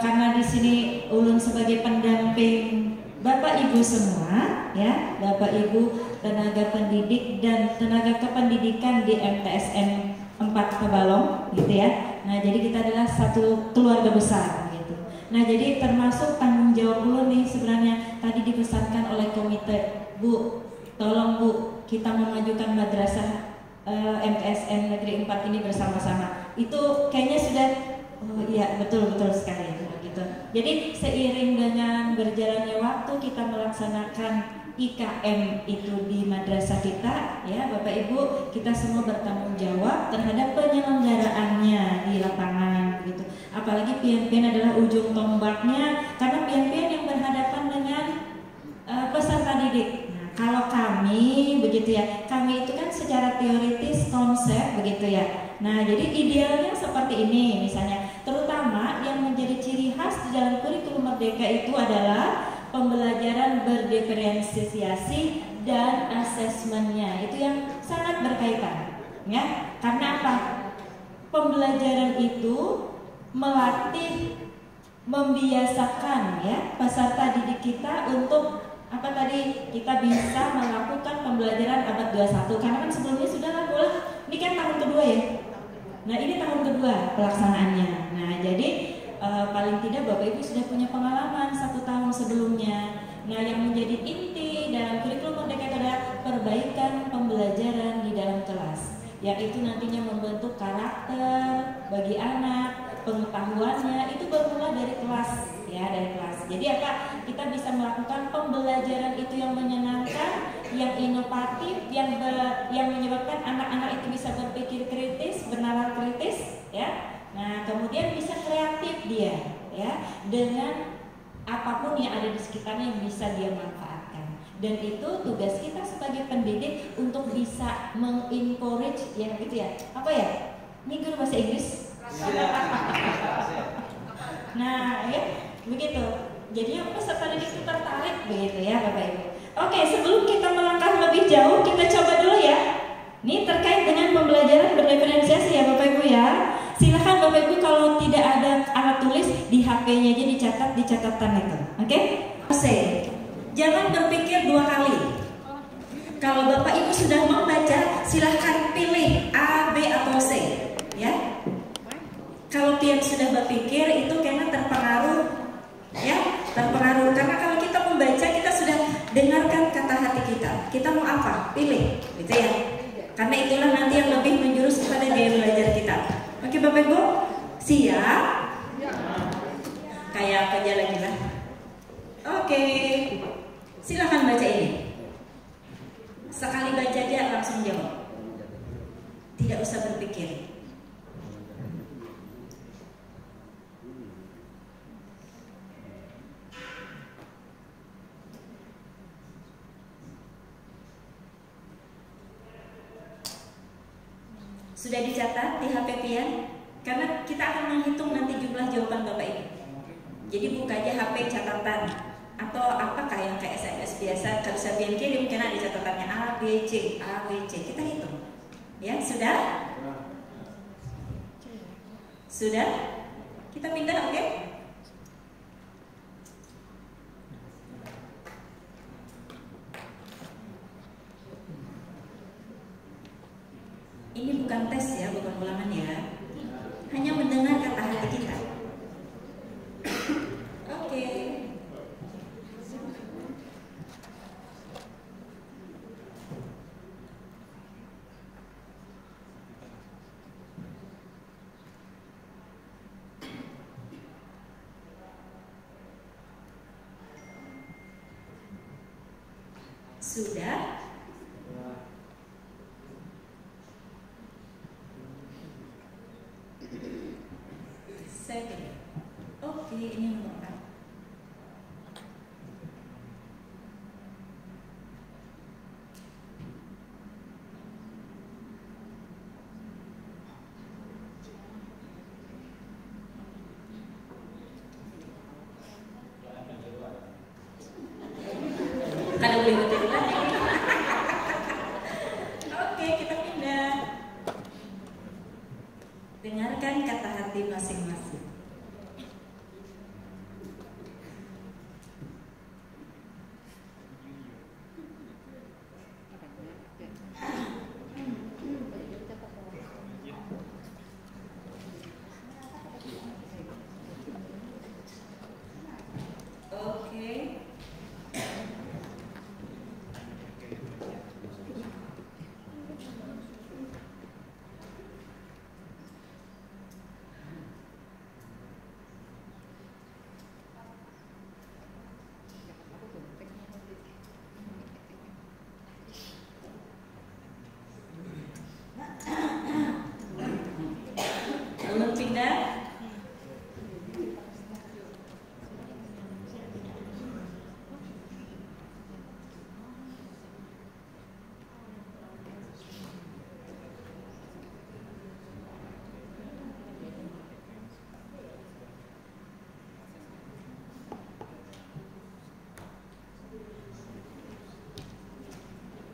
Karena di sini ulun sebagai pendamping Bapak Ibu semua ya, Bapak Ibu tenaga pendidik dan tenaga kependidikan di MTSN 4 Tabalong gitu ya. Nah, jadi kita adalah satu keluarga besar gitu. Nah, jadi termasuk tanggung jawab ulun nih sebenarnya tadi dipesankan oleh komite, Bu, tolong Bu, kita memajukan madrasah MTSN Negeri 4 ini bersama-sama. Itu kayaknya sudah iya betul sekali gitu. Jadi seiring dengan berjalannya waktu kita melaksanakan IKM itu di madrasah kita ya Bapak Ibu, kita semua bertanggung jawab terhadap penyelenggaraannya di lapangan gitu. Apalagi pian-pian adalah ujung tombaknya, karena pian-pian yang berhadapan dengan peserta didik. Nah, kalau kami begitu ya, kami itu kan secara teoritis konsep begitu ya. Nah, jadi idealnya seperti ini misalnya, terutama yang menjadi ciri khas di dalam kurikulum merdeka itu adalah pembelajaran berdiferensiasi dan asesmennya, itu yang sangat berkaitan ya. Karena apa? Pembelajaran itu melatih membiasakan ya peserta didik kita untuk apa tadi, kita bisa melakukan pembelajaran abad 21 karena kan sebelumnya sudah lah boleh, ini kan tahun kedua ya. Nah ini tahun kedua pelaksanaannya. Nah jadi paling tidak Bapak Ibu sudah punya pengalaman 1 tahun sebelumnya. Nah yang menjadi inti dalam kurikulum Merdeka adalah perbaikan pembelajaran di dalam kelas, yaitu nantinya membentuk karakter bagi anak, pengetahuannya itu bermula dari kelas ya, dari kelas. Jadi apa? Kita bisa melakukan pembelajaran itu yang menyenangkan, yang inovatif, yang menyebabkan anak-anak itu bisa berpikir kritis, bernalar kritis ya. Nah, kemudian bisa kreatif dia ya, dengan apapun yang ada di sekitarnya yang bisa dia manfaatkan. Dan itu tugas kita sebagai pendidik untuk bisa mengencourage yang gitu ya. Apa ya? Ini guru bahasa Inggris. Nah, ya, begitu. Jadi peserta didik itu tertarik begitu ya, Bapak Ibu. Oke, sebelum kita melangkah lebih jauh, kita coba dulu ya. Ini terkait dengan pembelajaran berdiferensiasi ya, Bapak Ibu ya. Silakan Bapak Ibu kalau tidak ada alat tulis di HP-nya aja dicatat di catatan itu. Oke? C. Jangan berpikir 2 kali. Kalau Bapak Ibu sudah membaca, silahkan pilih A, B atau C. Ya. Kalau yang sudah berpikir itu karena terpengaruh, ya, terpengaruh. Karena kalau kita membaca, kita sudah dengarkan kata hati kita. Kita mau apa? Pilih, gitu ya. Karena itulah nanti yang lebih menjurus kepada gaya belajar kita. Oke Bapak Ibu, siap? Kayak apa aja lagi lah. Oke, silakan baca ini. Sekali baca aja langsung jawab. Tidak usah berpikir. Sudah dicatat di HP pian? Karena kita akan menghitung nanti jumlah jawaban Bapak Ibu. Jadi buka aja HP catatan atau apakah yang kayak SMS biasa. Kalau saya pian kirim mungkin ada catatannya A, B, C, A, B, C. Kita hitung. Ya, sudah? Sudah? Kita pindah, oke? Ini bukan tes ya, bukan ulangan ya. Hanya mendengar kata hati kita. Oke. Sudah? Oke, ini nomor 4. Kada boleh betul lagi. Oke, kita pindah. Dengarkan kata hati masing-masing.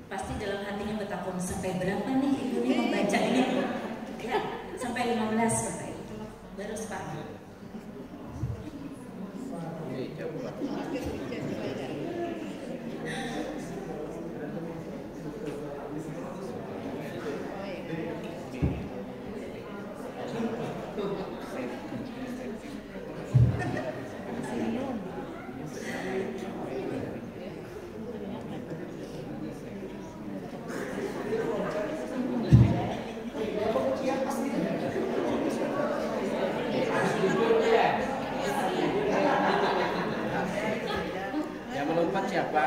Pasti dalam hatinya betapa sampai berapa nih ibu ini membaca ini ya, sampai 15 Bapak Ibu baru sepakat. Yang melompat siapa?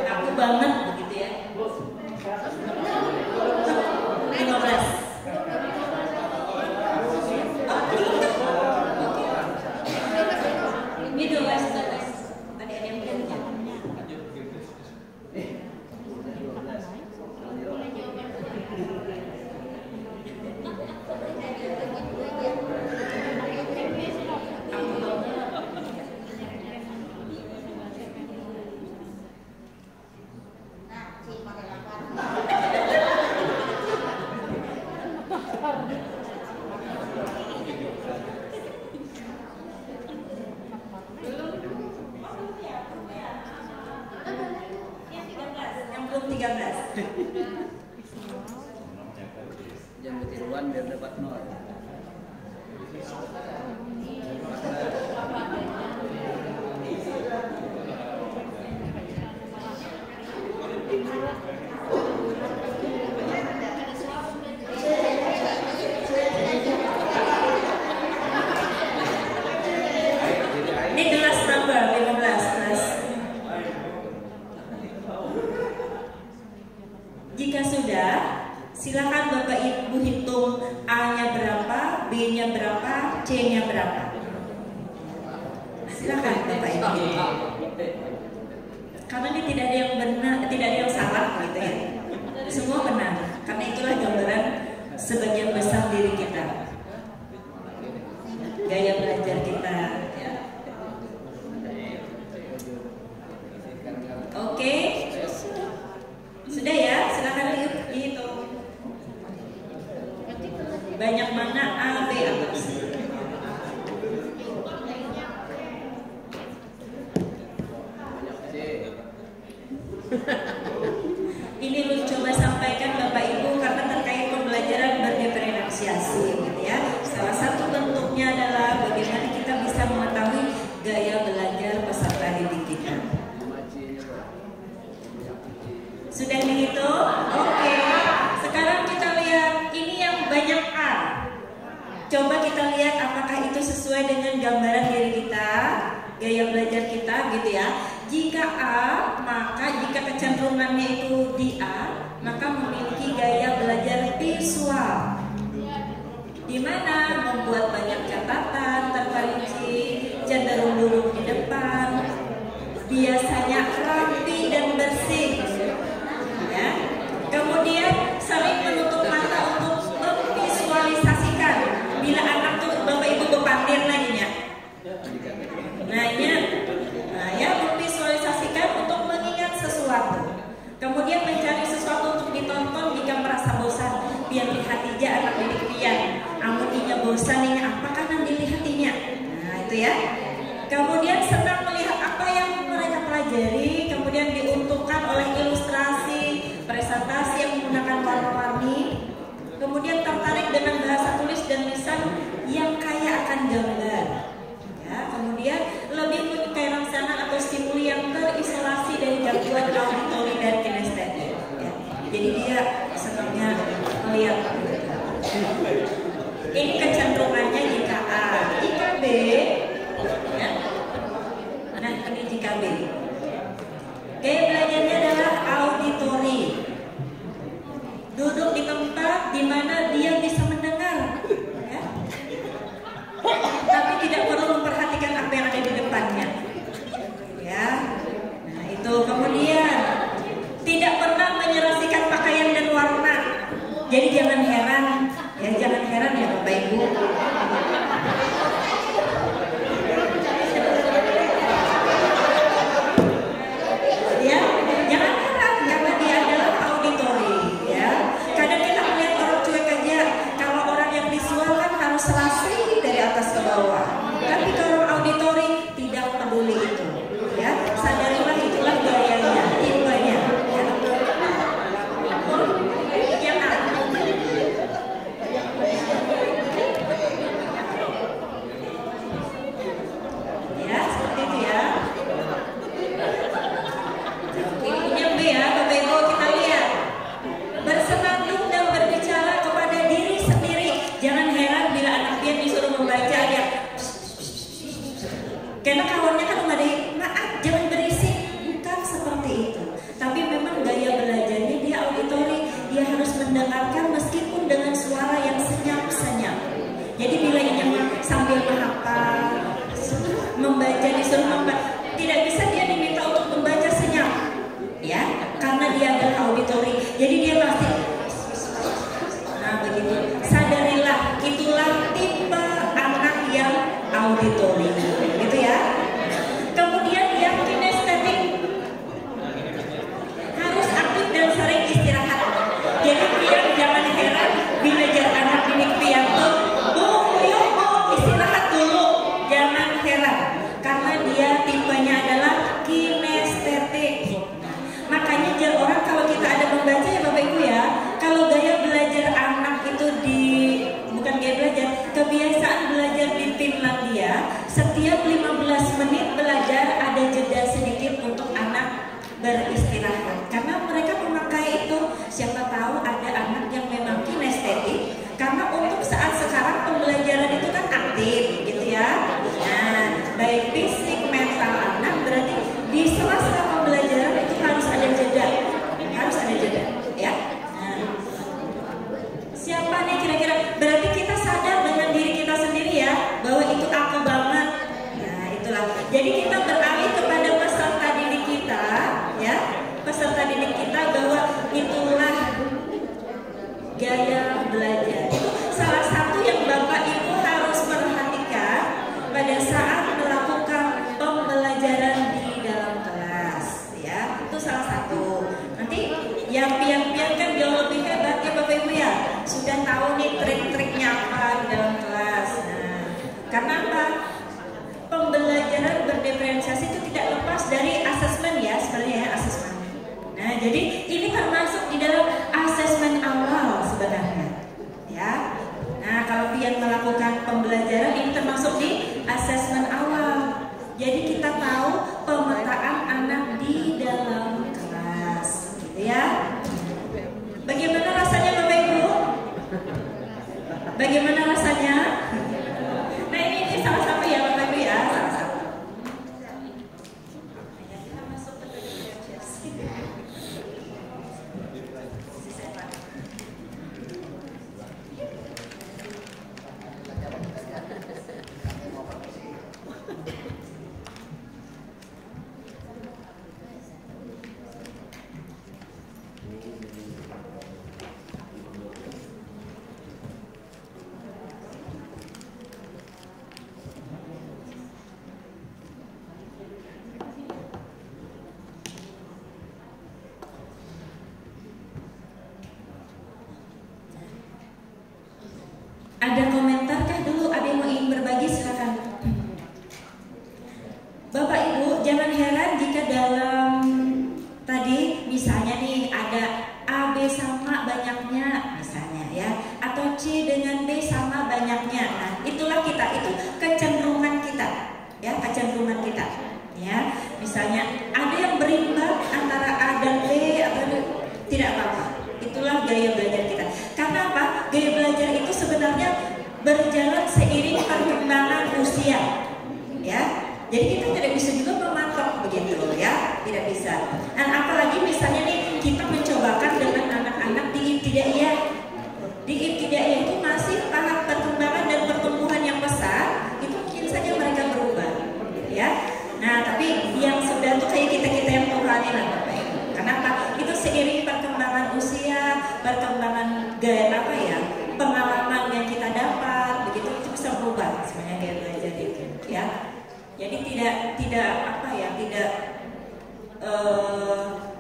Aku banget begitu ya. 15. Ini 12. Tadi ada yang punya. Yang belum 13. Jangan ketiruan biar dapat 0. Ini gelas number 15 gelas. Jika sudah, silakan Bapak Ibu hitung A-nya berapa, B-nya berapa, C-nya berapa. Silakan Bapak Ibu. Karena ini tidak ada yang benar, tidak ada yang salah gitu ya. Semua benar. Karena itulah gambaran sebagian besar diri kita. Gaya belajar kita ya. Oke. Sudah ya, silakan dihitung. Banyak mana A, B atau C? Ini lu coba sampaikan Bapak Ibu karena terkait pembelajaran berdiferensiasi gitu ya. Salah satu bentuknya adalah bagaimana kita bisa mengetahui gaya belajar peserta didik kita. Sudah dihitung? Oke. Sekarang kita lihat ini yang banyak A. Coba kita lihat apakah itu sesuai dengan gambaran diri kita, gaya belajar kita gitu ya. Jika A, maka jika kecenderungannya itu di A, maka memiliki gaya belajar visual. Di mana membuat banyak catatan, terperinci, cenderung duduk di depan, biasanya rapi dan bersih. Ya. Kemudian saling menutup mata untuk memvisualisasikan. Bila anak tuh Bapak Ibu bepandir lagi ya. Nah ya memvisualisasikan untuk mengingat sesuatu. Kemudian mencari sesuatu untuk ditonton jika merasa bosan. Biar lihatinya anak didik pian. Amuninya bosan ini apakah nanti lihatinya? Nah itu ya. Kemudian senang melihat apa yang mereka pelajari. Kemudian diuntungkan oleh ilustrasi, presentasi yang menggunakan warna-warni. Kemudian tertarik dengan bahasa tulis dan lisan yang kaya akan gambar. Ya, kemudian lebih menyukai rangsangan atau stimuli yang terisolasi dari gangguan auditori dan kinestetik. Ya. Jadi dia senangnya melihat. Ini kecenderungannya jika A, jika B, ya. Nah, ini jika B. Gaya belajarnya adalah auditori. Duduk di tempat di mana dia bisa mendengar, ya. Tapi tidak perlu memperhatikan apa yang ada di depannya, ya. Nah itu. Kemudian tidak pernah menyelesaikan pakaian dan warna. Jadi jangan heran ya Bapak Ibu. Ya, jangan heran karena dia adalah auditori, ya. Kadang kita melihat orang cuek aja. Kalau orang yang visual kan harus selasi dari atas ke bawah. Tapi kalau auditori tidak peduli itu, ya. Sadarilah itulah gayanya, tipenya. Ya, seperti itu ya. Ini yang B ya, Bapak Ibu, kita lihat. Bersenandung dan berbicara kepada diri sendiri. Jangan heran bila anak pian disuruh membaca dia. Karena kawannya kan memadai, maaf jangan berisik. Bukan seperti itu. Tapi memang gaya belajarnya dia auditori. Dia harus mendengarkan meskipun dengan suara yang senyap-senyap. Jadi bila ini sambil menghafal, membaca disuruh membaca, tidak bisa dia diminta untuk membaca senyap, ya, karena dia adalah auditori. Jadi dia pasti, nah begitu. Sadarilah, itulah tipe anak yang auditori, gitu ya. Kemudian yang kinestetik harus aktif dan sering istirahat. Jadi dia jangan heran bila anak didik pianto, istirahat dulu, jangan heran. Karena dia tipenya adalah kinestetik. Makanya orang kalau kita ada membaca ya Bapak Ibu ya, kalau gaya belajar anak itu bukan gaya belajar, kebiasaan belajar di Finlandia, setiap 15 menit belajar ada jeda sedikit untuk anak beristirahat. Karena mereka memakai itu, siapa tahu ada anak yang memang kinestetik. Karena untuk saat sekarang pembelajaran itu kan aktif gitu ya. Nah, baik fisik, mental anak, berarti di sela-sela pembelajaran itu harus ada jeda. Harus ada jeda, ya. Nah, siapa nih kira-kira? Berarti kita sadar dengan diri kita sendiri ya, bahwa itu aku banget. Nah, itulah. Jadi kita beralih kepada peserta didik kita, ya. Peserta didik kita bahwa itulah gaya belajar. Itu salah satu yang Bapak Ibu harus perhatikan pada saat melakukan pembelajaran di dalam kelas, ya. Itu salah satu. Nanti yang pian-pian kan jauh lebih hebat ya Bapak Ibu ya. Sudah tahu nih trik-triknya apa di dalam kelas. Nah, karena apa? Pembelajaran berdiferensiasi itu tidak lepas dari asesmen ya, sebenarnya ya, asesmen. Nah, jadi ini termasuk di dalam asesmen awal sebenarnya, ya. Nah, kalau pian melakukan pembelajaran ini termasuk di asesmen awal. Jadi kita tahu pemetaan anak di dalam kelas, gitu ya. Bagaimana rasanya Bapak Ibu? Bagaimana rasanya? Nah, ini salah satu ya Bapak Ibu ya, salah satu. Kita masuk ke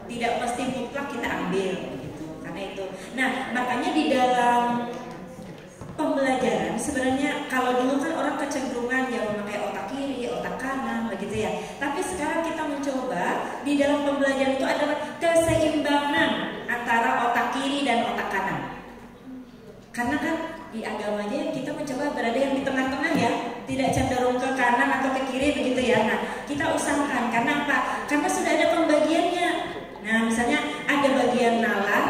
tidak mesti mutlak kita ambil gitu. Karena itu. Nah, makanya di dalam pembelajaran sebenarnya kalau dulu kan orang kecenderungan yang memakai otak kiri, otak kanan begitu ya. Tapi sekarang kita mencoba di dalam pembelajaran itu adalah keseimbangan antara otak kiri dan otak kanan. Karena kan di agamanya kita mencoba berada yang di tengah-tengah ya, tidak cenderung ke kanan atau ke kiri begitu ya. Nah, kita usahakan karena apa? Karena sudah ada pembagiannya. Nah, misalnya ada bagian nalar,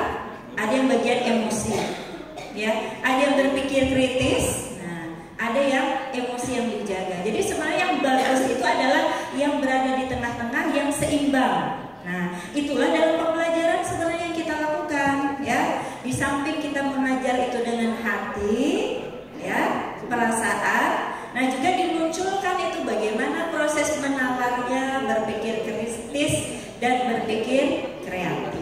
ada yang bagian emosi. Ya, ada yang berpikir kritis, nah, ada yang emosi yang dijaga. Jadi sebenarnya yang bagus itu adalah yang berada di tengah-tengah, yang seimbang. Nah, itulah dalam pembelajaran sebenarnya yang kita lakukan, ya. Di samping kita mengajar itu dengan hati, ya, perasaan, nah juga dimunculkan itu bagaimana proses menawarnya, berpikir kritis dan berpikir kreatif.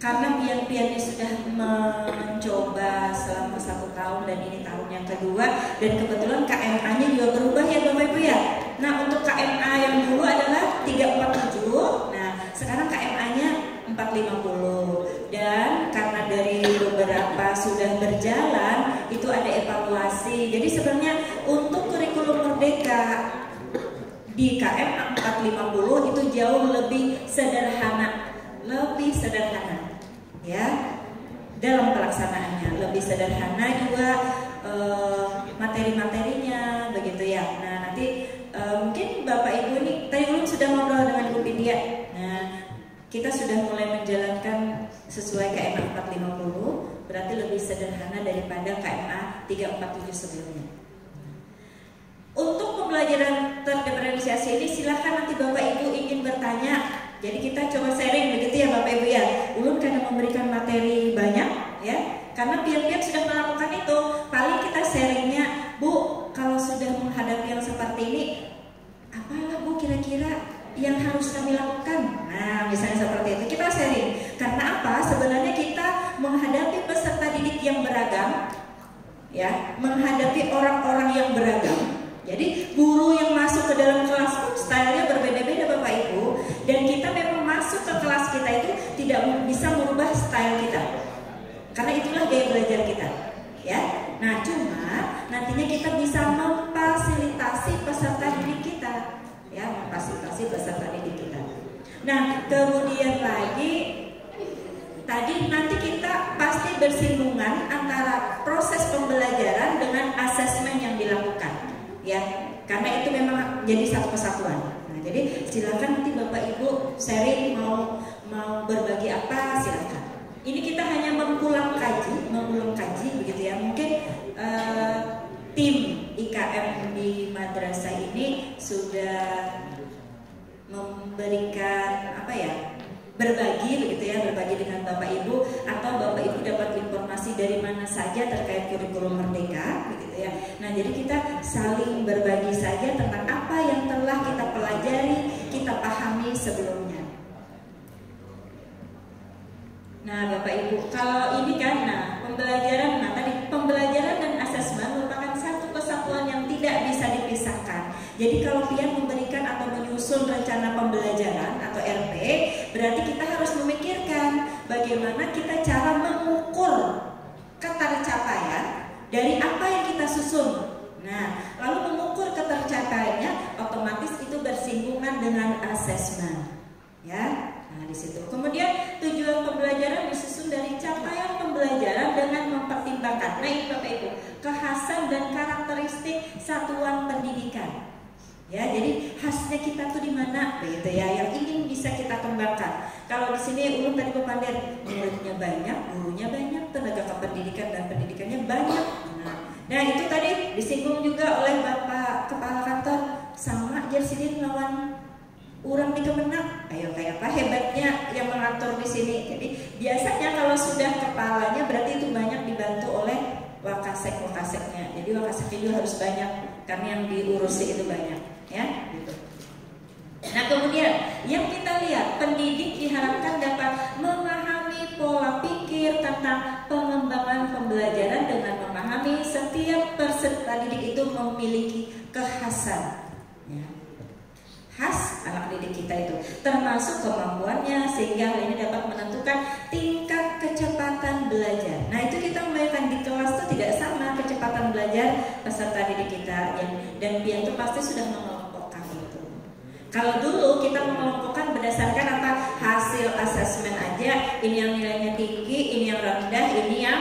Karena pian-piannya sudah mencoba selama 1 tahun dan ini tahun yang kedua, dan kebetulan KMA-nya juga berubah ya Bapak Ibu ya. Nah, untuk KMA yang dulu adalah 347, nah sekarang KMA-nya 450. Dan karena dari beberapa sudah berjalan, itu ada evaluasi. Jadi sebenarnya untuk kurikulum Merdeka di KMA 450 itu jauh lebih sederhana. Ya, dalam pelaksanaannya lebih sederhana juga, materi-materinya begitu ya. Nah, nanti mungkin Bapak Ibu ini tadi belum sudah ngobrol dengan Bu Pindia. Nah, kita sudah mulai menjalankan sesuai KMA 450, berarti lebih sederhana daripada KMA 347 sebelumnya. Untuk pembelajaran terdiferensiasi ini silahkan nanti Bapak Ibu ingin bertanya. Jadi kita coba sharing begitu ya Bapak Ibu ya. Ulun karena memberikan materi banyak ya, karena pian-pian sudah melakukan itu. Paling kita sharingnya, Bu, kalau sudah menghadapi yang seperti ini, apalah Bu kira-kira yang harus kami lakukan? Nah, misalnya seperti itu kita sharing. Karena apa? Sebenarnya kita menghadapi peserta didik yang beragam, ya, menghadapi orang-orang yang beragam. Jadi guru yang masuk ke dalam kelas pun stylenya berbeda-beda Bapak Ibu. Dan kita memang masuk ke kelas kita itu tidak bisa merubah style kita, karena itulah gaya belajar kita, ya. Nah, cuma nantinya kita bisa memfasilitasi peserta didik kita, ya, memfasilitasi peserta didik kita. Nah, kemudian lagi tadi nanti kita pasti bersinggungan antara proses pembelajaran dengan asesmen yang dilakukan, ya, karena itu memang jadi satu kesatuan. Jadi silakan nanti Bapak Ibu sharing mau berbagi apa silakan. Ini kita hanya mengulang kaji begitu ya. Mungkin tim IKM di madrasah ini sudah memberikan apa ya? Berbagi begitu ya, berbagi dengan Bapak Ibu, atau Bapak Ibu dapat informasi dari mana saja terkait kurikulum Merdeka begitu ya. Nah, jadi kita saling berbagi saja tentang apa yang telah kita pelajari, kita pahami sebelumnya. Nah, Bapak Ibu, kalau ini kan pembelajaran dan asesmen merupakan satu kesatuan yang tidak bisa dipisahkan. Jadi kalau pian memberikan atau menyusun rencana pembelajaran atau RP, berarti kita harus memikirkan bagaimana kita cara mengukur ketercapaian dari apa yang kita susun. Nah, lalu mengukur ketercapaiannya otomatis itu bersinggungan dengan asesmen, ya. Nah, di situ. Kemudian tujuan pembelajaran disusun dari capaian pembelajaran dengan mempertimbangkan. Nah, ini Bapak Ibu, kekhasan dan karakteristik satuan pendidikan. Ya, jadi khasnya kita tuh di mana, begitu ya, yang ingin bisa kita kembangkan. Kalau di sini ulun tadi berpandir, muridnya banyak, gurunya banyak, tenaga kependidikan dan pendidikannya banyak. Nah, itu tadi disinggung juga oleh Bapak Kepala Kantor, sama Jersidin lawan orang di Kemenang. Ayo kayak apa hebatnya yang mengatur di sini. Jadi biasanya kalau sudah kepalanya berarti itu banyak dibantu oleh wakaseknya. Jadi wakaseknya juga harus banyak karena yang diurusi itu banyak. Ya, gitu. Nah, kemudian yang kita lihat, pendidik diharapkan dapat memahami pola pikir tentang pengembangan pembelajaran dengan memahami setiap peserta didik itu memiliki kekhasan. ya. Khas anak didik kita itu, termasuk kemampuannya, sehingga hal ini dapat menentukan tingkat kecepatan belajar. Nah, itu kita melihat di kelas itu tidak sama kecepatan belajar peserta didik kita, dan pian itu pasti sudah mengelompokkan itu. Kalau dulu kita mengelompokkan berdasarkan apa? Hasil asesmen aja, ini yang nilainya tinggi, ini yang rendah, ini yang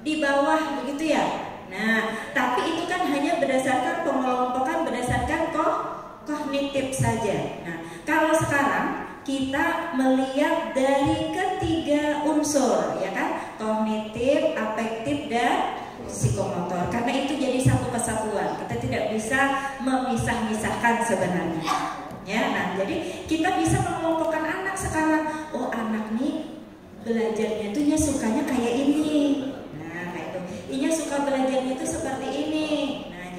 di bawah, begitu ya. Nah, tapi itu kan hanya berdasarkan pengelompokan berdasarkan kognitif saja. Nah, kalau sekarang kita melihat dari ketiga unsur, ya kan, kognitif, afektif, dan psikomotor. Karena itu jadi satu kesatuan. Kita tidak bisa memisah-misahkan sebenarnya. Ya, nah, jadi kita bisa mengelompokkan anak sekarang. Oh, anak nih belajarnya tuh sukanya kayak ini. Nah, kayak itu. Inya suka belajarnya itu seperti ini.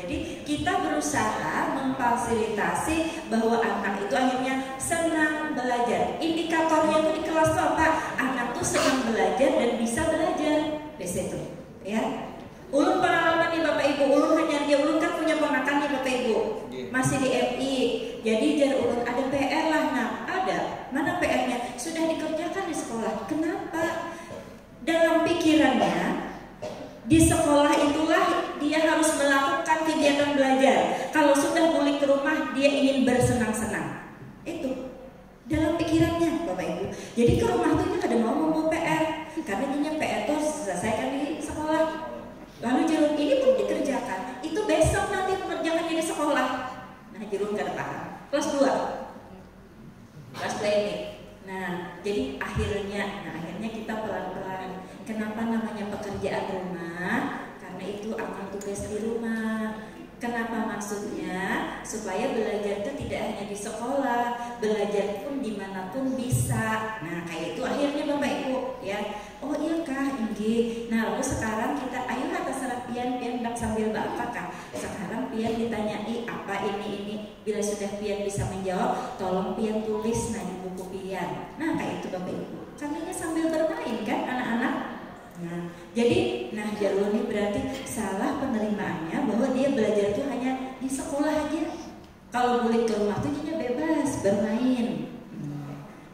Jadi kita berusaha memfasilitasi bahwa anak itu akhirnya senang belajar. Indikatornya itu di kelas itu apa? Anak tuh senang belajar dan bisa belajar di situ, ya. Ulun pengalaman nih Bapak Ibu, ulun hanya dia ulun kan punya ponakan nih Bapak Ibu, masih di FI. Jadi jadi ulun ada PR lah, nah ada. Mana PR-nya? Sudah dikerjakan di sekolah. Kenapa? Dalam pikirannya di sekolah itulah dia harus melakukan kegiatan belajar. Kalau sudah balik ke rumah dia ingin bersenang-senang. Itu dalam pikirannya Bapak Ibu. Jadi ke rumah tuh dia kada mau membawa PR, karena dia PR tuh selesaikan di sekolah. Lalu jeruk ini pun dikerjakan. Itu besok nanti mengerjakannya di sekolah. Nah, jeruk kada paham. Kelas 2. Kelas 2 ini. Nah, jadi akhirnya kita pelan-pelan. Kenapa namanya pekerjaan rumah? Karena itu amal tugas di rumah. Kenapa maksudnya? Supaya belajar itu tidak hanya di sekolah, belajar pun dimanapun bisa. Nah, kayak itu akhirnya Bapak Ibu, ya. Oh iya kah, inggih. Nah, lalu sekarang kita ayo terserah pian hendak sambil apa kah? Sekarang pian ditanyai apa ini. Bila sudah pian bisa menjawab, tolong pian tulis di buku pian. Nah, kayak itu Bapak Ibu. Karena sambil bermain kan anak-anak. Nah, jadi jalur ini berarti salah penerimaannya bahwa dia belajar itu hanya di sekolah aja. Kalau balik ke rumah tuh dia bebas bermain.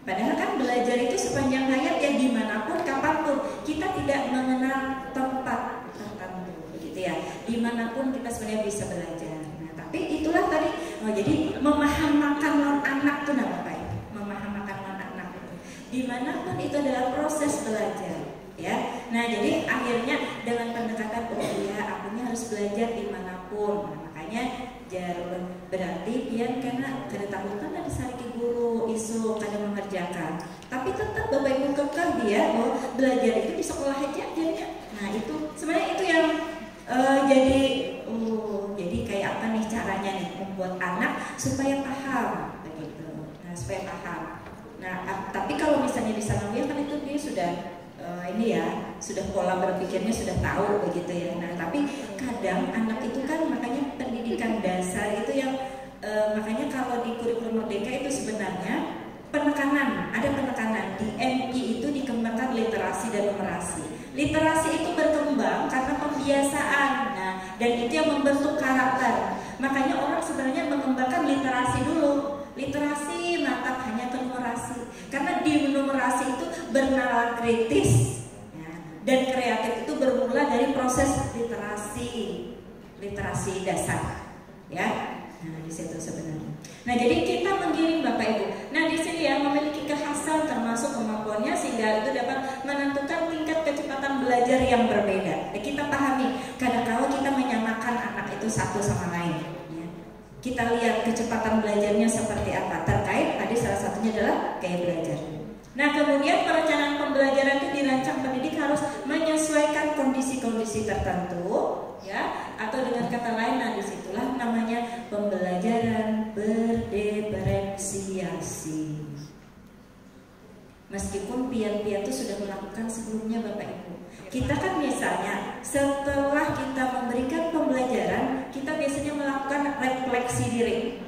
Padahal kan belajar itu sepanjang hayat ya, dimanapun, kapanpun. Kita tidak mengenal tempat tertentu, begitu ya. Dimanapun kita sebenarnya bisa belajar. Nah, tapi itulah tadi. Jadi memahamakan anak tuh Bapak. Memahamakan anak itu. Dimanapun itu adalah proses belajar. Ya, nah jadi akhirnya dengan pendekatan akunya harus belajar dimanapun. Nah, makanya jarun berarti pian karena kada takutan dari sariki guru isu kada mengerjakan. Tapi tetap Bapak Ibu kekeh dia bahwa belajar itu di sekolah aja jadinya. Nah itu sebenarnya itu yang jadi kayak apa nih caranya nih membuat anak supaya paham begitu. Nah supaya paham. Nah tapi kalau misalnya di sana kan itu dia sudah sudah pola berpikirnya sudah tahu begitu ya. Nah tapi kadang anak itu kan makanya pendidikan dasar itu yang makanya kalau di kurikulum Merdeka itu sebenarnya ada penekanan di MI itu dikembangkan literasi dan numerasi. Literasi itu berkembang karena pembiasaan, dan itu yang membentuk karakter. Makanya orang sebenarnya mengembangkan literasi dulu. Literasi mantap hanya ke numerasi, karena di numerasi itu bernalar kritis dan kreatif itu bermula dari proses literasi dasar, ya. Nah di situ sebenarnya. Nah jadi kita menggiring Bapak Ibu. Nah di sini ya memiliki kekhasan termasuk kemampuannya sehingga itu dapat menentukan tingkat kecepatan belajar yang berbeda. Nah, kita pahami kadang-kala kita menyamakan anak itu satu sama lain. Ya. Kita lihat kecepatan belajarnya seperti apa. Terkait tadi salah satunya adalah gaya belajar. Nah kemudian perencanaan pembelajaran itu dirancang pendidik harus menyesuaikan kondisi-kondisi tertentu, ya, atau dengan kata lain, disitulah namanya pembelajaran berdiferensiasi. Meskipun pian-pian itu sudah melakukan sebelumnya Bapak Ibu. Kita kan misalnya setelah kita memberikan pembelajaran, kita biasanya melakukan refleksi diri.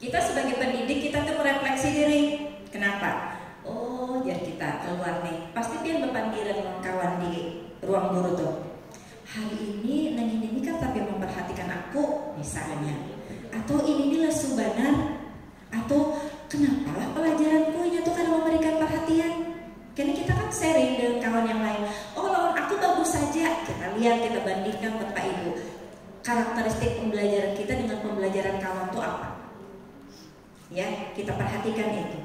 Kita sebagai pendidik kita tuh merefleksi diri. Kenapa? Oh, biar kita keluar nih. Pasti pian bepandiran kawan di ruang guru tuh. Hari ini Neng ini kan tapi memperhatikan aku misalnya. atau ini lesu benar, atau kenapa pelajaranku ini tuh karena memberikan perhatian. Karena kita kan sharing dengan kawan yang lain. Oh, lawan aku bagus saja. Kita lihat, kita bandingkan Bapak Ibu. Karakteristik pembelajaran kita dengan pembelajaran kawan itu apa? Ya, kita perhatikan itu.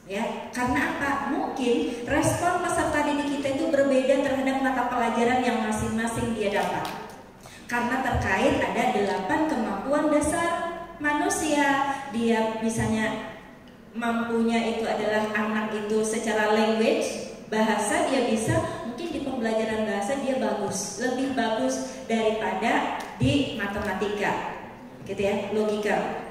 Ya, karena apa? Mungkin respon peserta didik kita itu berbeda terhadap mata pelajaran yang masing-masing dia dapat. Karena terkait ada 8 kemampuan dasar manusia. Dia misalnya mampunya itu adalah anak itu secara language, bahasa dia bisa, mungkin di pembelajaran bahasa dia bagus, lebih bagus daripada di matematika, gitu ya, logika.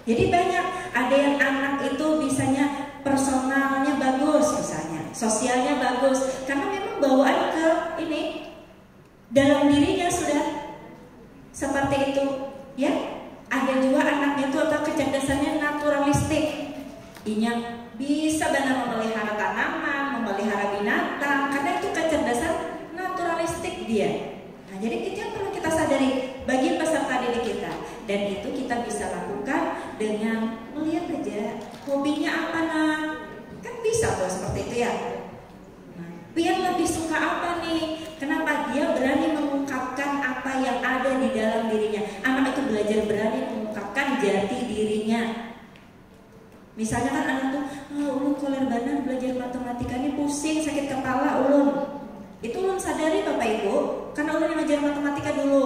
Jadi banyak, ada yang anak itu bisanya personalnya bagus, misalnya sosialnya bagus, karena memang bawaan ke ini dalam dirinya sudah seperti itu, ya. Ada juga anaknya itu atau kecerdasannya naturalistik. Dia bisa benar memelihara tanaman, memelihara binatang, karena itu kecerdasan naturalistik dia. Nah, jadi itu yang perlu kita sadari bagi peserta didik kita, dan itu kita bisa lakukan dengan melihat aja hobinya apa, nah kan bisa tuh seperti itu ya. Nah, Pian lebih suka apa nih? Kenapa? Dia berani mengungkapkan apa yang ada di dalam dirinya. Anak itu belajar berani mengungkapkan jati dirinya. Misalnya kan anak tuh, ulun koler banan belajar matematika ini pusing, sakit kepala ulun. Itu ulun sadari Bapak Ibu, karena ulun yang ngajar matematika dulu.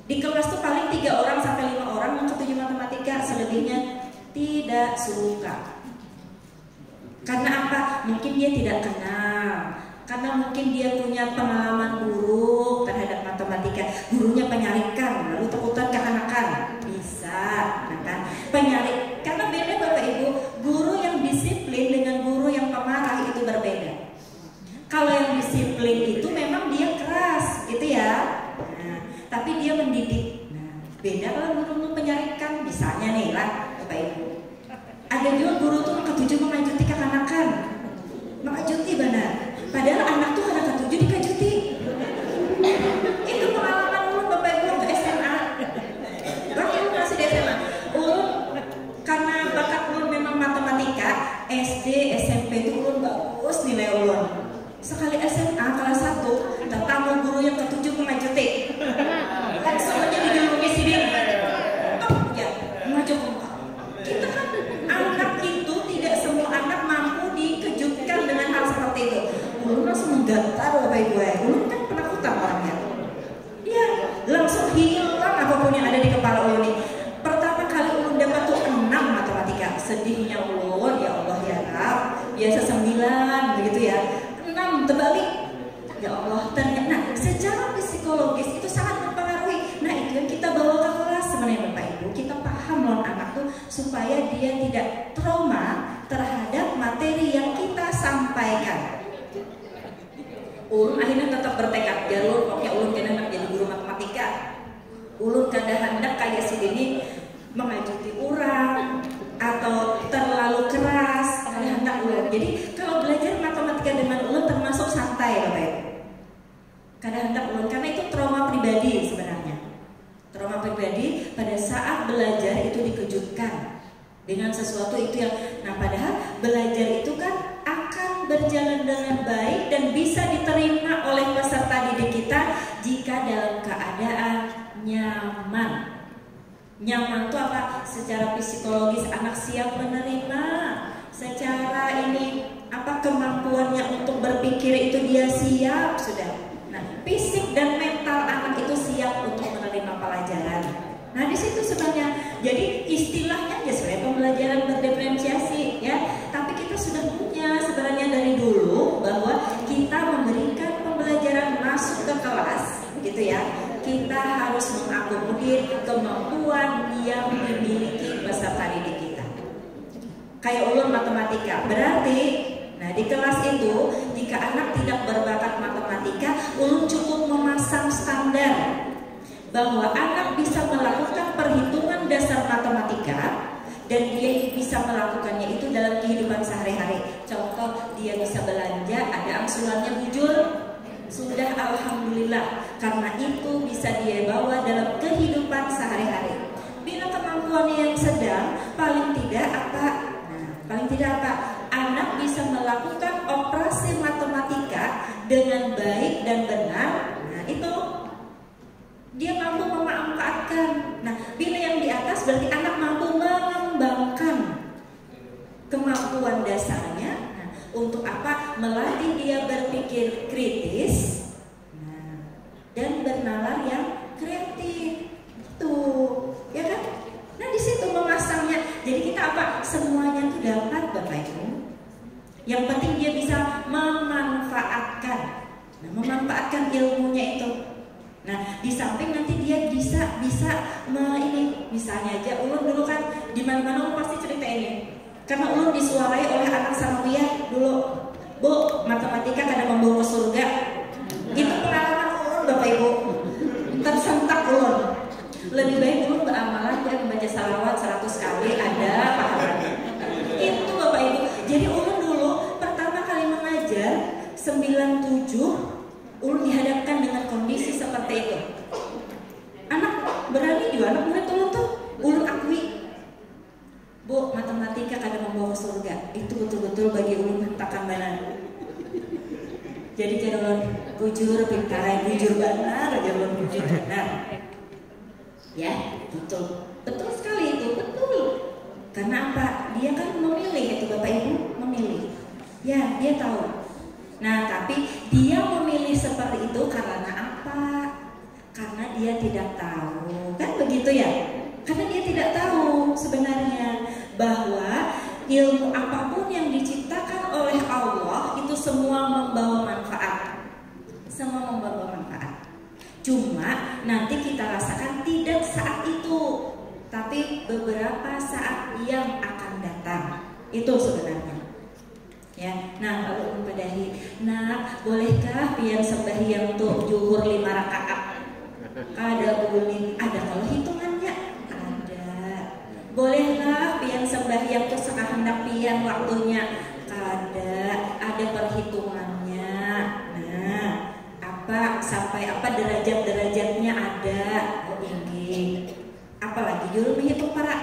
Di kelas tuh paling 3 orang sampai 5 orang yang ketujuh matematika, selebihnya tidak suka. Karena apa? Mungkin dia tidak kenal, karena mungkin dia punya pengalaman buruk terhadap matematika. Gurunya penyarikan, lalu terputar kekanakan, bisa, kan? Penyarik, karena beda Bapak Ibu. Guru yang disiplin dengan guru yang pemarah itu berbeda. Kalau yang disiplin itu memang dia keras, gitu ya. Nah, tapi dia mendidik. Nah, beda kalau guru penyarikan, misalnya nih lah, Bapak Ibu. Ada juga guru tuh ketujuh mengajuti kekanakan, mengajuti benar. Padahal anak tuh ada ketujuh dikajuti. Itu pengalaman ulun Bapak Ibu waktu SMA. Waktu ulun masih di SMA. Ulun karena bakat ulun memang matematika, SD, SMP itu ulun bagus nilai ulun. Sekali SMA kelas 1, ketemu guru yang ketujuh mengajuti. Langsung aja dijuluki sidin. Oh ya, maju. Kita kan anak itu tidak semua anak mampu dikejutkan dengan hal seperti itu. Ulun langsung menggantar Bapak Ibu. Ulun kan penakutan orangnya. Dia langsung hilang apapun yang ada di kepala ulun ini. Pertama kali ulun dapat tuh 6 matematika. Sedihnya ulun, ya Allah ya Rab. Biasa 9 begitu ya. 6 terbalik. Ya Allah, ternyata nah, secara psikologis itu sangat mempengaruhi. Nah, itu yang kita bawa ke kelas sebenarnya Bapak Ibu. Kita paham loh anak tuh supaya dia tidak trauma terhadap materi yang kita sampaikan. Ulun akhirnya tetap bertekad, jalur pokoknya ulun kena hendak jadi guru matematika. Ulun kada hendak kayak si ini mengajuti orang atau terlalu keras, kada hendak ulun. Jadi kalau belajar matematika dengan ulun termasuk santai Bapak Ibu. Kada hendak ulun karena itu trauma pribadi sebenarnya. Trauma pribadi pada saat belajar itu dikejutkan dengan sesuatu itu yang, nah padahal belajar itu kan akan berjalan dengan baik dan bisa diterima oleh peserta didik kita jika dalam keadaan nyaman. Nyaman itu apa? Secara psikologis anak siap menerima, secara ini apa kemampuannya untuk berpikir itu dia siap sudah. Nah, fisik dan mental anak itu siap untuk menerima pelajaran. Nah, di situ sebenarnya jadi istilahnya ya sebenarnya pembelajaran berdiferensiasi ya. Tapi kita sudah punya sebenarnya dari dulu bahwa kita memberikan pembelajaran masuk ke kelas, gitu ya. Kita harus mengakomodir kemampuan yang dimiliki peserta didik kita. Kayak ulun matematika, berarti nah di kelas itu jika anak tidak berbakat matematika, ulun cukup memasang standar bahwa anak bisa melakukan perhitungan dasar matematika dan dia bisa melakukannya itu dalam kehidupan sehari-hari. Contoh, dia bisa belanja, ada angsurannya bujur, sudah alhamdulillah, karena itu bisa dia bawa dalam kehidupan sehari-hari. Bila kemampuan yang sedang, paling tidak apa? Anak bisa melakukan operasi matematika dengan baik dan benar. Nah, itu dia mampu memanfaatkan. Nah, bila yang di atas berarti anak mampu mengembangkan kemampuan dasarnya. Nah, untuk apa? Melatih dia berpikir kritis, dan bernalar yang kreatif. Tuh, ya kan? Nah, di situ memasangnya. Jadi kita apa? Semuanya itu dapat, Bapak Ibu. Yang penting dia bisa memanfaatkan. Nah, memanfaatkan ilmunya itu. Nah, di samping nanti dia bisa ini misalnya aja ulun dulu kan di mana-mana ulun pasti cerita ini. Karena ulun disuarai oleh anak sanawiyah dulu. Bu, matematika kadang membawa ke surga. Itu pengalaman ulun, Bapak Ibu. Tersentak ulun. Lebih baik ulun beramalan dan membaca salawat 100 kali ada pahalanya. Itu Bapak Ibu. Jadi ulun dulu pertama kali mengajar 97 ulun dihadapkan dengan kondisi seperti itu. Anak berani juga, anak murid ulun tuh ulun akui. Bu, matematika kadang membawa surga. Itu betul-betul bagi ulun hentakan benar. Jadi kalau bujur pintar, bujur benar, jangan bujur benar. Ya, betul sekali itu, betul. Karena apa? Dia kan memilih itu, Bapak Ibu, memilih. Ya, dia tahu. Nah, tapi dia memilih seperti itu karena apa? Karena dia tidak tahu, kan begitu ya? Karena dia tidak tahu sebenarnya bahwa ilmu apapun yang diciptakan oleh Allah itu semua membawa manfaat. Semua membawa manfaat. Cuma nanti kita rasakan tidak saat itu, tapi beberapa saat yang akan datang. Itu sebenarnya. Ya, nah kalau Padahi, nah bolehkah pian sembahyang untuk zuhur 5 rakaat? Ada boleh, ada kalau hitungannya ada. Bolehkah pian sembahyang untuk sekahendak pian waktunya? Ada perhitungannya. Nah, apa sampai apa derajat-derajatnya ada. Oh ini. Apalagi dulu menghitung para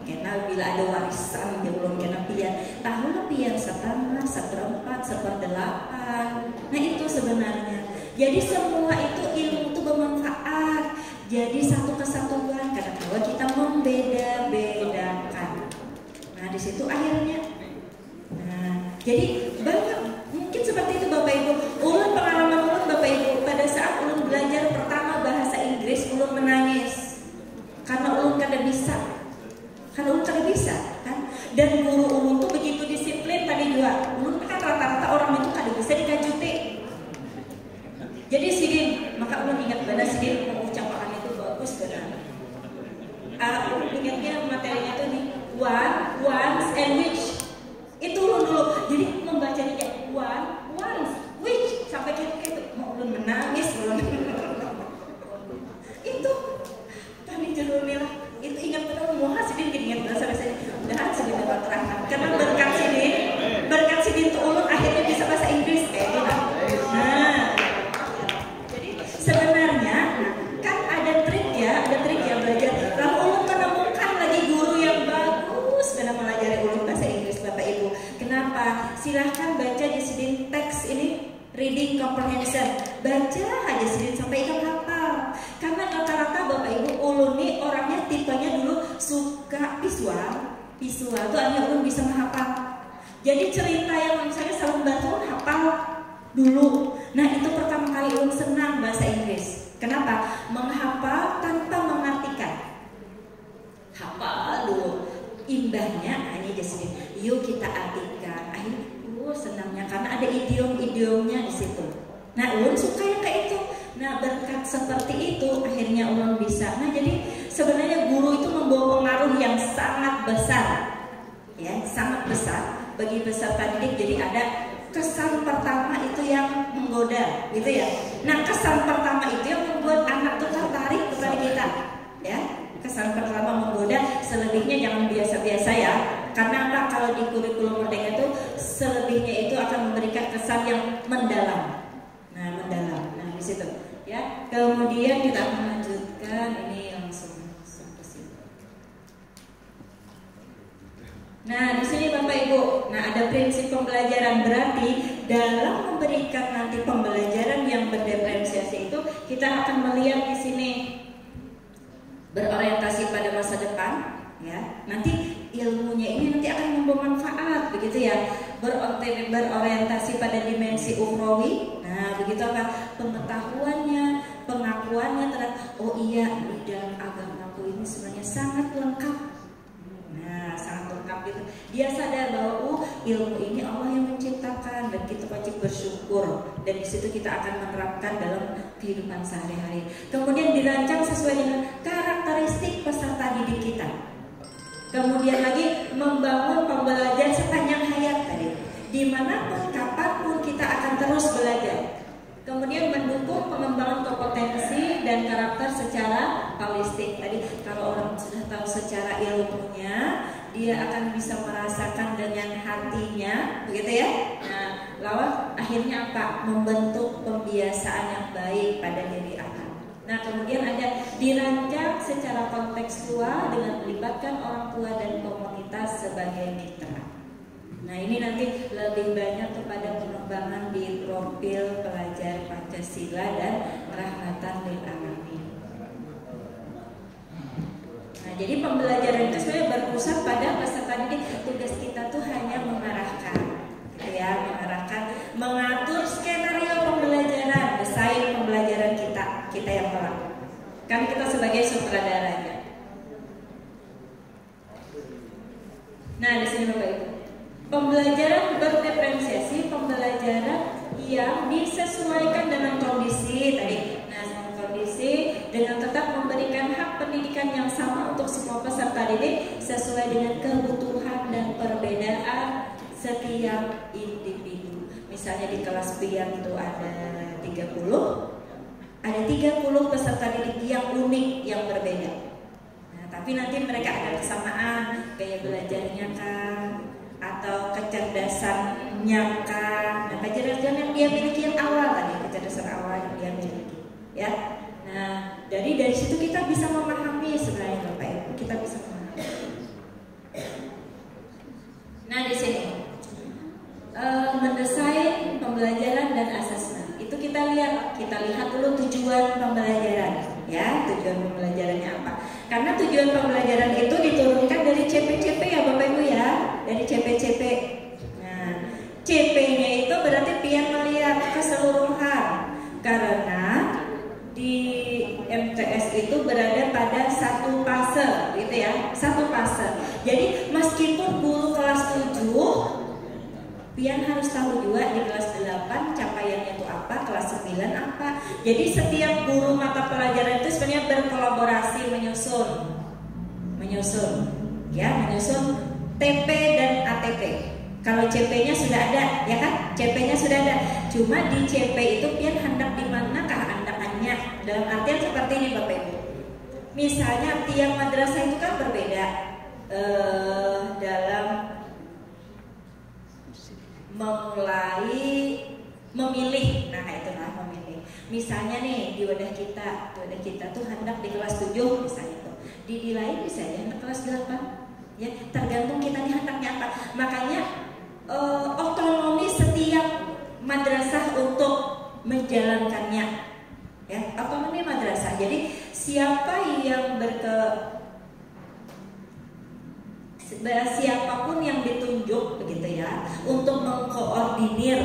karena bila ada warisan dia belum kena pian. Tahu pian setengah, seperempat, seperdelapan. Nah itu sebenarnya. Jadi semua itu ilmu itu bermanfaat. Jadi satu kesatuan. Karena kalau kita membeda-bedakan. Nah di situ akhirnya. Nah jadi banyak mungkin seperti itu Bapak Ibu. Ulun pengalaman ulun Bapak Ibu pada saat ulun belajar pertama bahasa Inggris ulun menangis karena ulun kada bisa. Karena ulun kada bisa kan. Dan guru ulun tuh begitu disiplin tadi juga. Ulun kan rata-rata orang itu kada bisa dikajuti. Jadi sidin, maka ulun ingat benar sidin mengucapkan itu bagus benar. Ulun ingatnya materinya tuh nih one, once, and which. Itu ulun dulu. Jadi membacanya kayak one, once, which sampai kayak itu. Mau ulun menangis ulun. Itu tadi judulnya lah. Itu ingat benar mau sidin ingat benar sampai saya. Udah sidin dapat terangkan. Karena berkat sidin tuh ulun akhirnya bisa bahasa Inggris kayak gitu. Nah. Sebenarnya kan ada trik ya belajar. Lalu ulun menemukan lagi guru yang bagus dalam mengajari ulun bahasa Inggris Bapak Ibu. Kenapa? Silahkan baca di sini teks ini reading comprehension. Baca aja sini sampai ikan hafal. Karena rata-rata Bapak Ibu ulun nih orangnya tipenya dulu suka visual tuh hanya ulun bisa menghafal. Jadi cerita yang misalnya selalu bantu hafal dulu. Nah itu pertama kali ulun senang bahasa Inggris. Kenapa? Menghafal tanpa mengartikan. Hafal dulu. Imbahnya hanya jadi yuk kita artikan. Akhirnya senangnya karena ada idiom-idiomnya di situ. Nah ulun suka yang kayak itu. Nah berkat seperti itu akhirnya ulun bisa. Nah jadi sebenarnya guru itu membawa pengaruh yang sangat besar. Ya, sangat besar bagi peserta didik. Jadi ada kesan pertama itu yang menggoda, gitu ya. Nah, kesan pertama itu yang membuat anak itu tertarik kepada kita, ya. Kesan pertama menggoda, selebihnya jangan biasa-biasa ya. Karena apa? Kalau di kurikulum Merdeka itu selebihnya itu akan memberikan kesan yang mendalam. Nah, mendalam. Nah, di situ, ya. 'ya. Ya, kemudian kita akan lanjutkan ini langsung ke sini. Nah, di sini Bapak Ibu, nah ada prinsip pembelajaran, berarti dalam memberikan nanti pembelajaran yang berdiferensiasi itu kita akan melihat di sini berorientasi pada masa depan, ya. Nanti ilmunya ini nanti akan membawa manfaat, begitu ya. Berorientasi pada dimensi ukhrawi. Nah, begitu apa? Pengetahuannya, pengakuannya terhadap oh iya, di dalam agamaku ini sebenarnya sangat lengkap. Nah, sangat lengkap gitu. Dia sadar bahwa ilmu ini Allah yang menciptakan dan kita wajib bersyukur, dan di situ kita akan menerapkan dalam kehidupan sehari-hari. Kemudian dirancang sesuai dengan karakteristik peserta didik kita. Kemudian lagi membangun pembelajaran sepanjang hayat tadi. Dimanapun, kapanpun kita akan terus belajar. Kemudian mendukung pengembangan kompetensi dan karakter secara holistik. Tadi kalau orang sudah tahu secara ilmunya, dia akan bisa merasakan dengan hatinya, begitu ya. Nah, lalu akhirnya apa? Membentuk pembiasaan yang baik pada diri anak. Nah, kemudian ada dirancang secara kontekstual dengan melibatkan orang tua dan komunitas sebagai mitra. Nah, ini nanti lebih banyak kepada pengembangan di profil pelajar Pancasila dan rahmatan lil alamin. Nah, jadi pembelajaran itu sebenarnya berpusat pada peserta didik. Tugas kita tuh hanya mengarahkan, gitu ya, mengarahkan, mengatur skenario pembelajaran, desain pembelajaran kita yang melakukan. Kan kita sebagai sutradaranya. Nah, di sini Bapak Ibu. Pembelajaran berdiferensiasi, pembelajaran yang disesuaikan dengan kondisi tadi. Nah, kondisi dengan tetap memberikan hak pendidikan yang sama untuk semua peserta didik sesuai dengan kebutuhan dan perbedaan setiap individu. Misalnya di kelas pian itu ada 30 peserta didik yang unik, yang berbeda. Nah, tapi nanti mereka ada kesamaan, gaya belajarnya kan, atau kecerdasannya kan, nah, kecerdasan yang dia miliki yang awal tadi, kecerdasan awal yang dia miliki, ya. Nah, dari situ kita bisa memahami sebenarnya Bapak Ibu, kita bisa memahami. Nah, di sini mendesain pembelajaran dan asesmen itu kita lihat dulu tujuan pembelajaran, ya, tujuan pembelajarannya apa? Karena tujuan pembelajaran itu diturunkan dari CP-CP ya Bapak Ibu ya, dari CP-CP. Nah, CP-nya itu berarti pian melihat keseluruhan, karena di MTS itu berada pada satu fase, gitu ya, satu fase. Jadi meskipun guru kelas 7, pian harus tahu juga di kelas 8 capaiannya itu apa, kelas 9 apa. Jadi setiap guru mata pelajaran itu sebenarnya berkolaborasi menyusun TP dan ATP. Kalau CP-nya sudah ada, ya kan? CP-nya sudah ada. Cuma di CP itu pian hendak di manakah andakannya? Dalam artian seperti ini Bapak Ibu. Misalnya tiap madrasah itu kan berbeda dalam memilih. Nah, itulah memilih. Misalnya nih di wadah kita tuh hendak di kelas 7 misalnya tuh. Di lain bisa ya hendak kelas 8. Ya, tergantung kita nih hendaknya apa. Makanya otonomi setiap madrasah untuk menjalankannya. Ya, otonomi madrasah. Jadi siapa yang siapapun yang ditunjuk begitu ya untuk mengkoordinir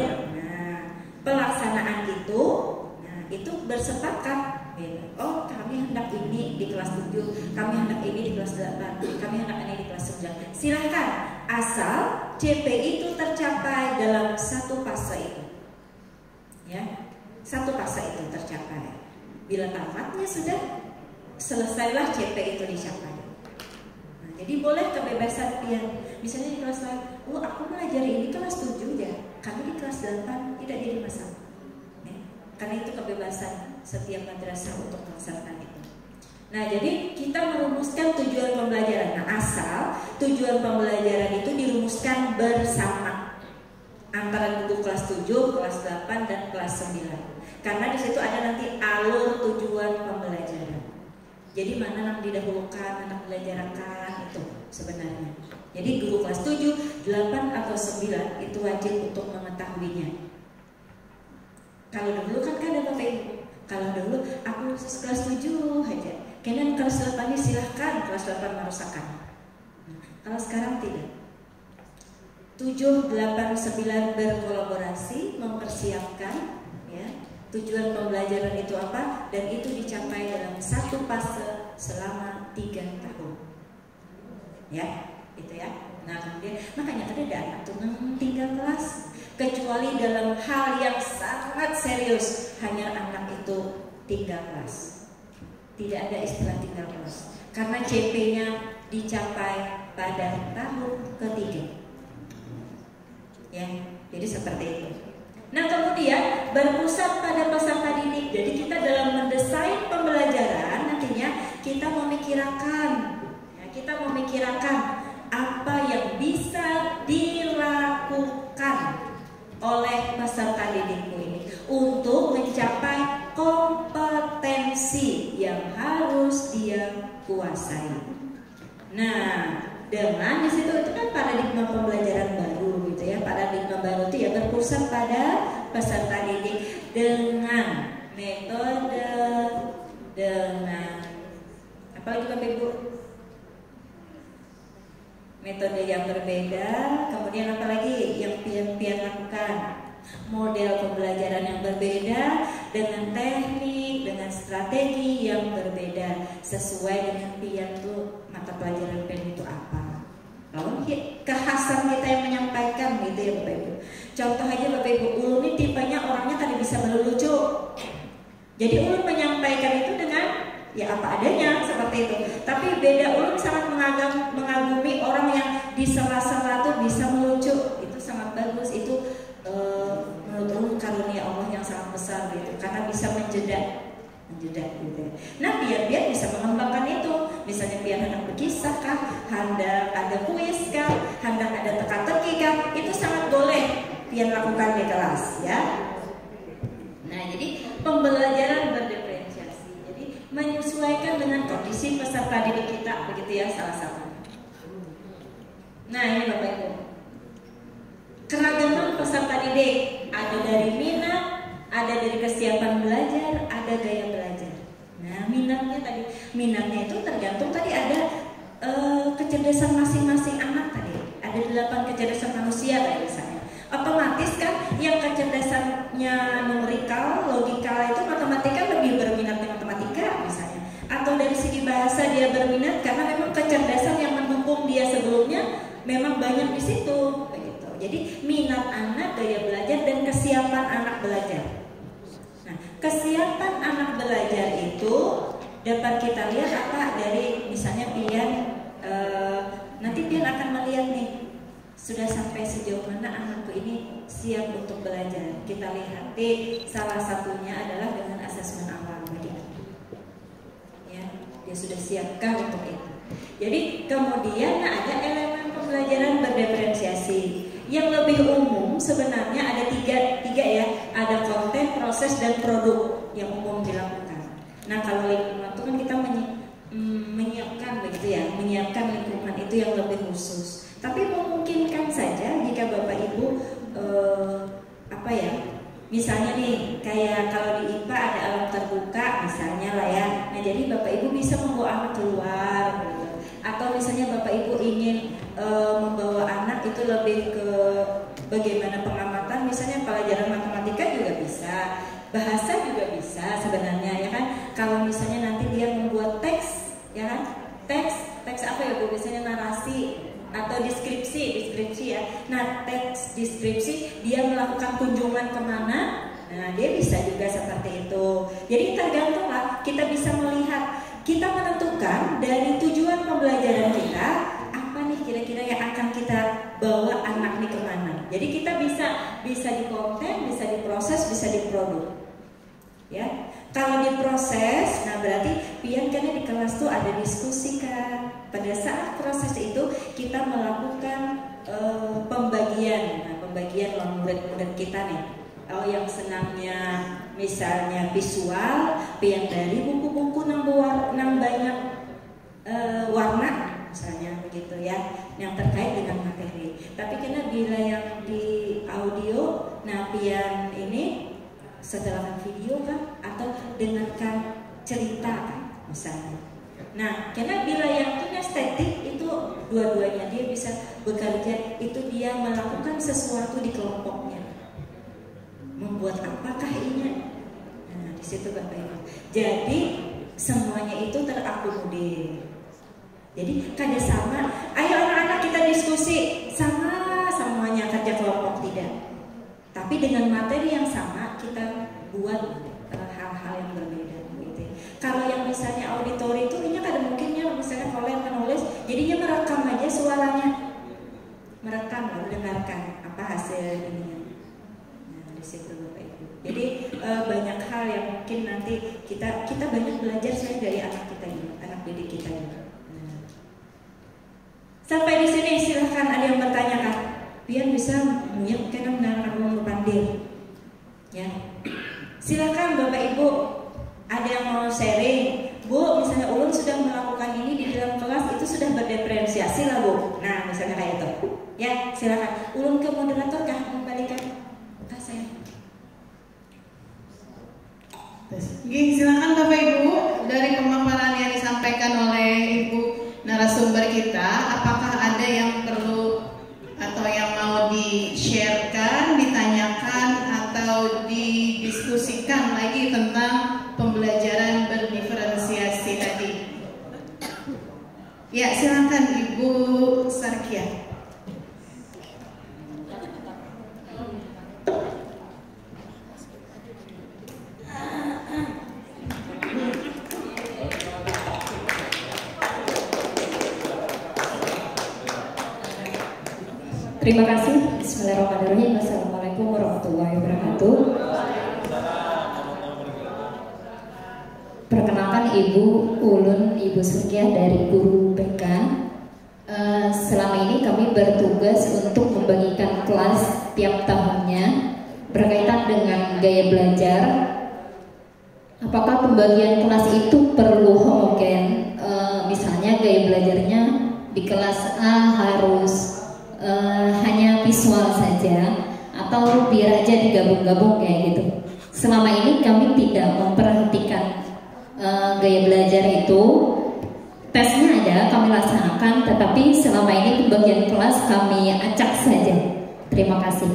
pelaksanaan itu, nah itu bersepakat. Oh, kami hendak ini di kelas 7, kami hendak ini di kelas 8, kami hendak ini di kelas 9. Silahkan, asal CP itu tercapai dalam satu fase itu. Ya, satu fase itu tercapai. Bila tamatnya sudah selesailah CP itu dicapai. Nah, jadi boleh kebebasan pian. Misalnya di kelas lain, aku melajari ini kelas 7 ya, kami di kelas 8 tidak jadi masalah. Karena itu kebebasan setiap madrasah untuk melaksanakan itu. Nah, jadi kita merumuskan tujuan pembelajaran. Nah, asal tujuan pembelajaran itu dirumuskan bersama antara guru kelas 7, kelas 8, dan kelas 9. Karena di situ ada nanti alur tujuan pembelajaran. Jadi mana yang didahulukan, anak belajarkan itu sebenarnya. Jadi guru kelas 7, 8 atau 9 itu wajib untuk mengetahuinya. Kalau dulu kan ada Bapak Ibu. Kalau dulu aku kelas 7 aja. Kemudian kelas 8 ini silahkan kelas 8 merusakan. Kalau sekarang tidak. 7, 8, 9 berkolaborasi, mempersiapkan ya, tujuan pembelajaran itu apa, dan itu dicapai dalam satu fase selama 3 tahun. Ya, itu ya. Nah, kemudian makanya tadi ada anak tuh tinggal kelas, kecuali dalam hal yang sangat serius, hanya anak itu tinggal kelas. Tidak ada istilah tinggal kelas, karena CP-nya dicapai pada tahun ketiga. Ya, jadi seperti itu. Nah, kemudian berpusat pada peserta didik. Jadi kita dalam mendesain pembelajaran nantinya kita memikirkan apa yang bisa dilakukan oleh peserta didikmu ini untuk mencapai kompetensi yang harus dia kuasai. Nah, dengan di situ itu kan paradigma pembelajaran baru gitu ya. Paradigma baru itu ya berpusat pada peserta didik dengan metode, dengan apa lagi Bapak Ibu? Metode yang berbeda, kemudian apa lagi yang pian lakukan? Model pembelajaran yang berbeda, dengan teknik, dengan strategi yang berbeda sesuai dengan pian tuh mata pelajaran pian itu apa. Lalu kekhasan kita yang menyampaikan gitu ya Bapak Ibu. Contoh aja Bapak Ibu, Ulun ini tipenya orangnya tadi bisa melucu. Jadi Ulun menyampaikan itu dengan ya apa adanya seperti itu. Tapi beda, Ulun sangat mengagumi orang yang di sela-sela tuh bisa melucu. Itu sangat bagus. Itu menurut Ulun karunia Allah yang sangat besar gitu, karena bisa menjeda gitu. Nah, biar bisa mengembangkan itu. Misalnya biar hendak berkisah kah, hendak ada kuis kah, hendak ada teka-teki kah, itu sangat boleh biar lakukan di kelas ya. Nah, jadi pembelajaran berdiferensiasi. Jadi menyesuaikan dengan kondisi peserta didik kita, begitu ya salah satu. Nah, ini Bapak Ibu. Keragaman peserta didik ada dari minat, ada dari kesiapan belajar, ada gaya belajar. Nah, minatnya itu tergantung tadi ada kecerdasan masing-masing anak tadi. Ada 8 kecerdasan manusia tadi misalnya. Otomatis kan yang kecerdasannya numerikal, logikal itu matematika lebih berminat di matematika misalnya. Atau dari segi bahasa dia berminat karena memang kecerdasan yang mendukung dia sebelumnya memang banyak di situ. Jadi minat anak, gaya belajar, dan kesiapan anak belajar. Nah, kesiapan anak belajar itu dapat kita lihat apa dari misalnya pian nanti pian akan melihat nih sudah sampai sejauh mana anakku ini siap untuk belajar. Kita lihat salah satunya adalah dengan asesmen awal tadi. Ya, dia sudah siapkah untuk itu. Jadi kemudian ada elemen pembelajaran berdiferensiasi. Yang lebih umum sebenarnya ada tiga ya, ada konten, proses, dan produk yang umum dilakukan. Nah, kalau lingkungan itu kan kita menyiapkan begitu ya, menyiapkan lingkungan itu yang lebih khusus. Tapi memungkinkan saja jika Bapak Ibu misalnya nih kayak kalau di IPA ada alam terbuka misalnya lah ya. Nah, jadi Bapak Ibu bisa membawa anak keluar gitu. Atau misalnya Bapak Ibu ingin membawa anak itu lebih ke bagaimana pengamatan, misalnya pelajaran matematika juga bisa, bahasa juga bisa sebenarnya ya kan. Kalau misalnya nanti dia membuat teks ya kan, teks apa ya Bu, misalnya narasi atau deskripsi ya. Nah, teks deskripsi dia melakukan kunjungan kemana, nah dia bisa juga seperti itu. Jadi tergantung lah, kita bisa melihat, kita menentukan dari tujuan pembelajaran kita apa nih kira-kira yang akan kita bawa anak nih kemana. Jadi kita bisa di konten, bisa diproses, bisa diproduk. Ya, kalau diproses, nah berarti pian karena di kelas tuh ada diskusi kan. Pada saat proses itu kita melakukan pembagian. Nah, pembagian murid-murid kita nih. Oh, yang senangnya misalnya visual, pian dari buku-buku nang banyak warna misalnya begitu ya, yang terkait dengan materi. Tapi karena bila yang di audio, nah biar ini setelahkan video kan, atau dengarkan cerita kan misalnya. Nah, karena bila yang kinestetik itu dua-duanya dia bisa bekerja, itu dia melakukan sesuatu di kelompoknya. Membuat apakah ini? Nah, di situ Bapak Ibu. Jadi semuanya itu terakomodir. Jadi kada sama, ayo anak-anak kita diskusi sama semuanya kerja kelompok tidak. Tapi dengan materi yang sama kita buat hal-hal yang berbeda gitu. Kalau yang misalnya auditori itu ini kada mungkinnya misalnya kalau yang menulis, jadinya merekam aja suaranya, merekam lalu dengarkan apa hasil ininya. Nah di situ Bapak Ibu. Jadi banyak hal yang mungkin nanti kita banyak belajar saya dari anak kita ini, anak didik kita ini. Nah. Sampai di sini silahkan ada yang bertanyakan. Biar bisa melihat karena mendengarkan pandir. Ya. Silakan Bapak Ibu, ada yang mau sharing. Bu, misalnya ulun sudah melakukan ini di dalam kelas, itu sudah berdiferensiasi lah Bu. Nah, misalnya kayak itu. Ya, silakan. Ulun ke moderator kah membalikan ke saya. Silakan Bapak Ibu, dari pemaparan yang disampaikan oleh Ibu narasumber kita, apakah ada yang perlu atau yang mau di-sharekan, ditanyakan atau didiskusikan lagi tentang pembelajaran berdiferensiasi tadi? Ya, silakan Ibu Sarkia. Terima kasih. Bismillahirrahmanirrahim. Assalamualaikum warahmatullahi wabarakatuh. Perkenalkan Ibu Ulun, Ibu Surkiah dari Guru BK. Selama ini kami bertugas untuk membagikan kelas tiap tahunnya berkaitan dengan gaya belajar. Apakah pembagian kelas itu perlu homogen? Misalnya gaya belajarnya di kelas A harus hanya visual saja, atau biar aja digabung-gabung kayak gitu. Selama ini kami tidak memperhatikan gaya belajar itu. Tesnya ada kami laksanakan, tetapi selama ini pembagian kelas kami acak saja. Terima kasih.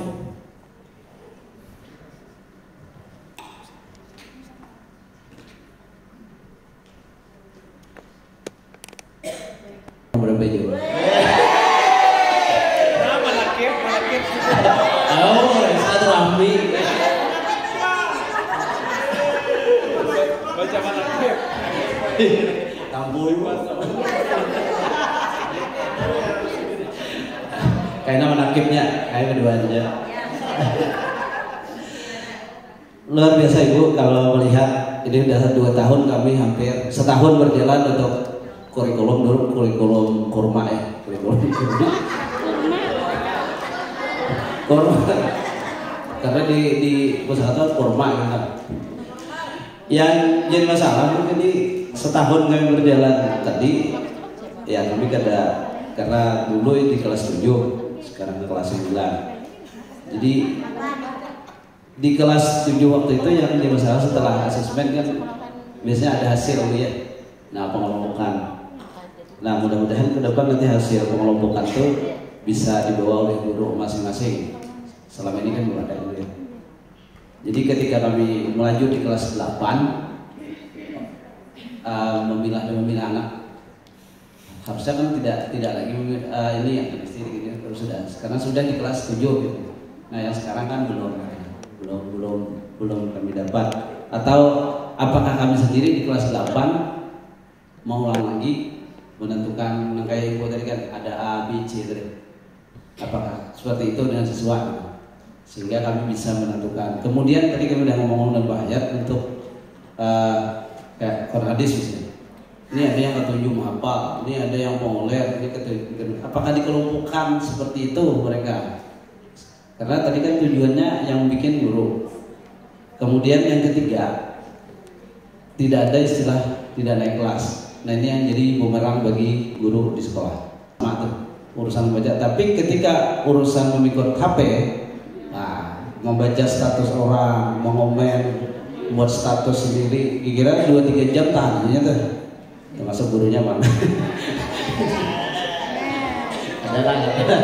Berapa jauh? Kayaknya menakibnya, kayak kedua aja. Luar biasa Ibu, kalau melihat ini sudah 2 tahun kami hampir setahun berjalan untuk kurikulum kurma ya, kurma. Karena di pusat kurma kan. Yang jadi masalah mungkin di setahun kami berjalan tadi, ya kami karena dulu di kelas 7, sekarang ke kelas 9. Jadi di kelas 7 waktu itu yang jadi masalah setelah asesmen kan biasanya ada hasil ya. Nah pengelompokan. Nah mudah-mudahan ke depan nanti hasil pengelompokan itu bisa dibawa oleh guru masing-masing. Selama ini kan belum ada ya. Jadi ketika kami melaju di kelas 8 memilah anak, harusnya kan tidak lagi ini yang ini sudah, karena sudah di kelas 7 gitu. Nah yang sekarang kan belum kami dapat. Atau apakah kami sendiri di kelas 8 mau ulang lagi menentukan kayak Ibu tadi kan ada A, B, C tadi. Apakah seperti itu dengan sesuai sehingga kami bisa menentukan. Kemudian tadi kami sudah ngomong dan bahayat untuk kayak Quran hadis misalnya. Ini ada yang ketujuh menghafal, ini ada yang mengoler, ini ketujuh. Apakah dikelompokkan seperti itu mereka? Karena tadi kan tujuannya yang bikin guru. Kemudian yang ketiga, tidak ada istilah tidak naik kelas. Nah ini yang jadi bumerang bagi guru di sekolah. Urusan membaca, tapi ketika urusan memikir HP, nah, membaca status orang, mengomen, buat status sendiri, kira 2-3 jam tahannya tuh. Termasuk gurunya mana? Ada.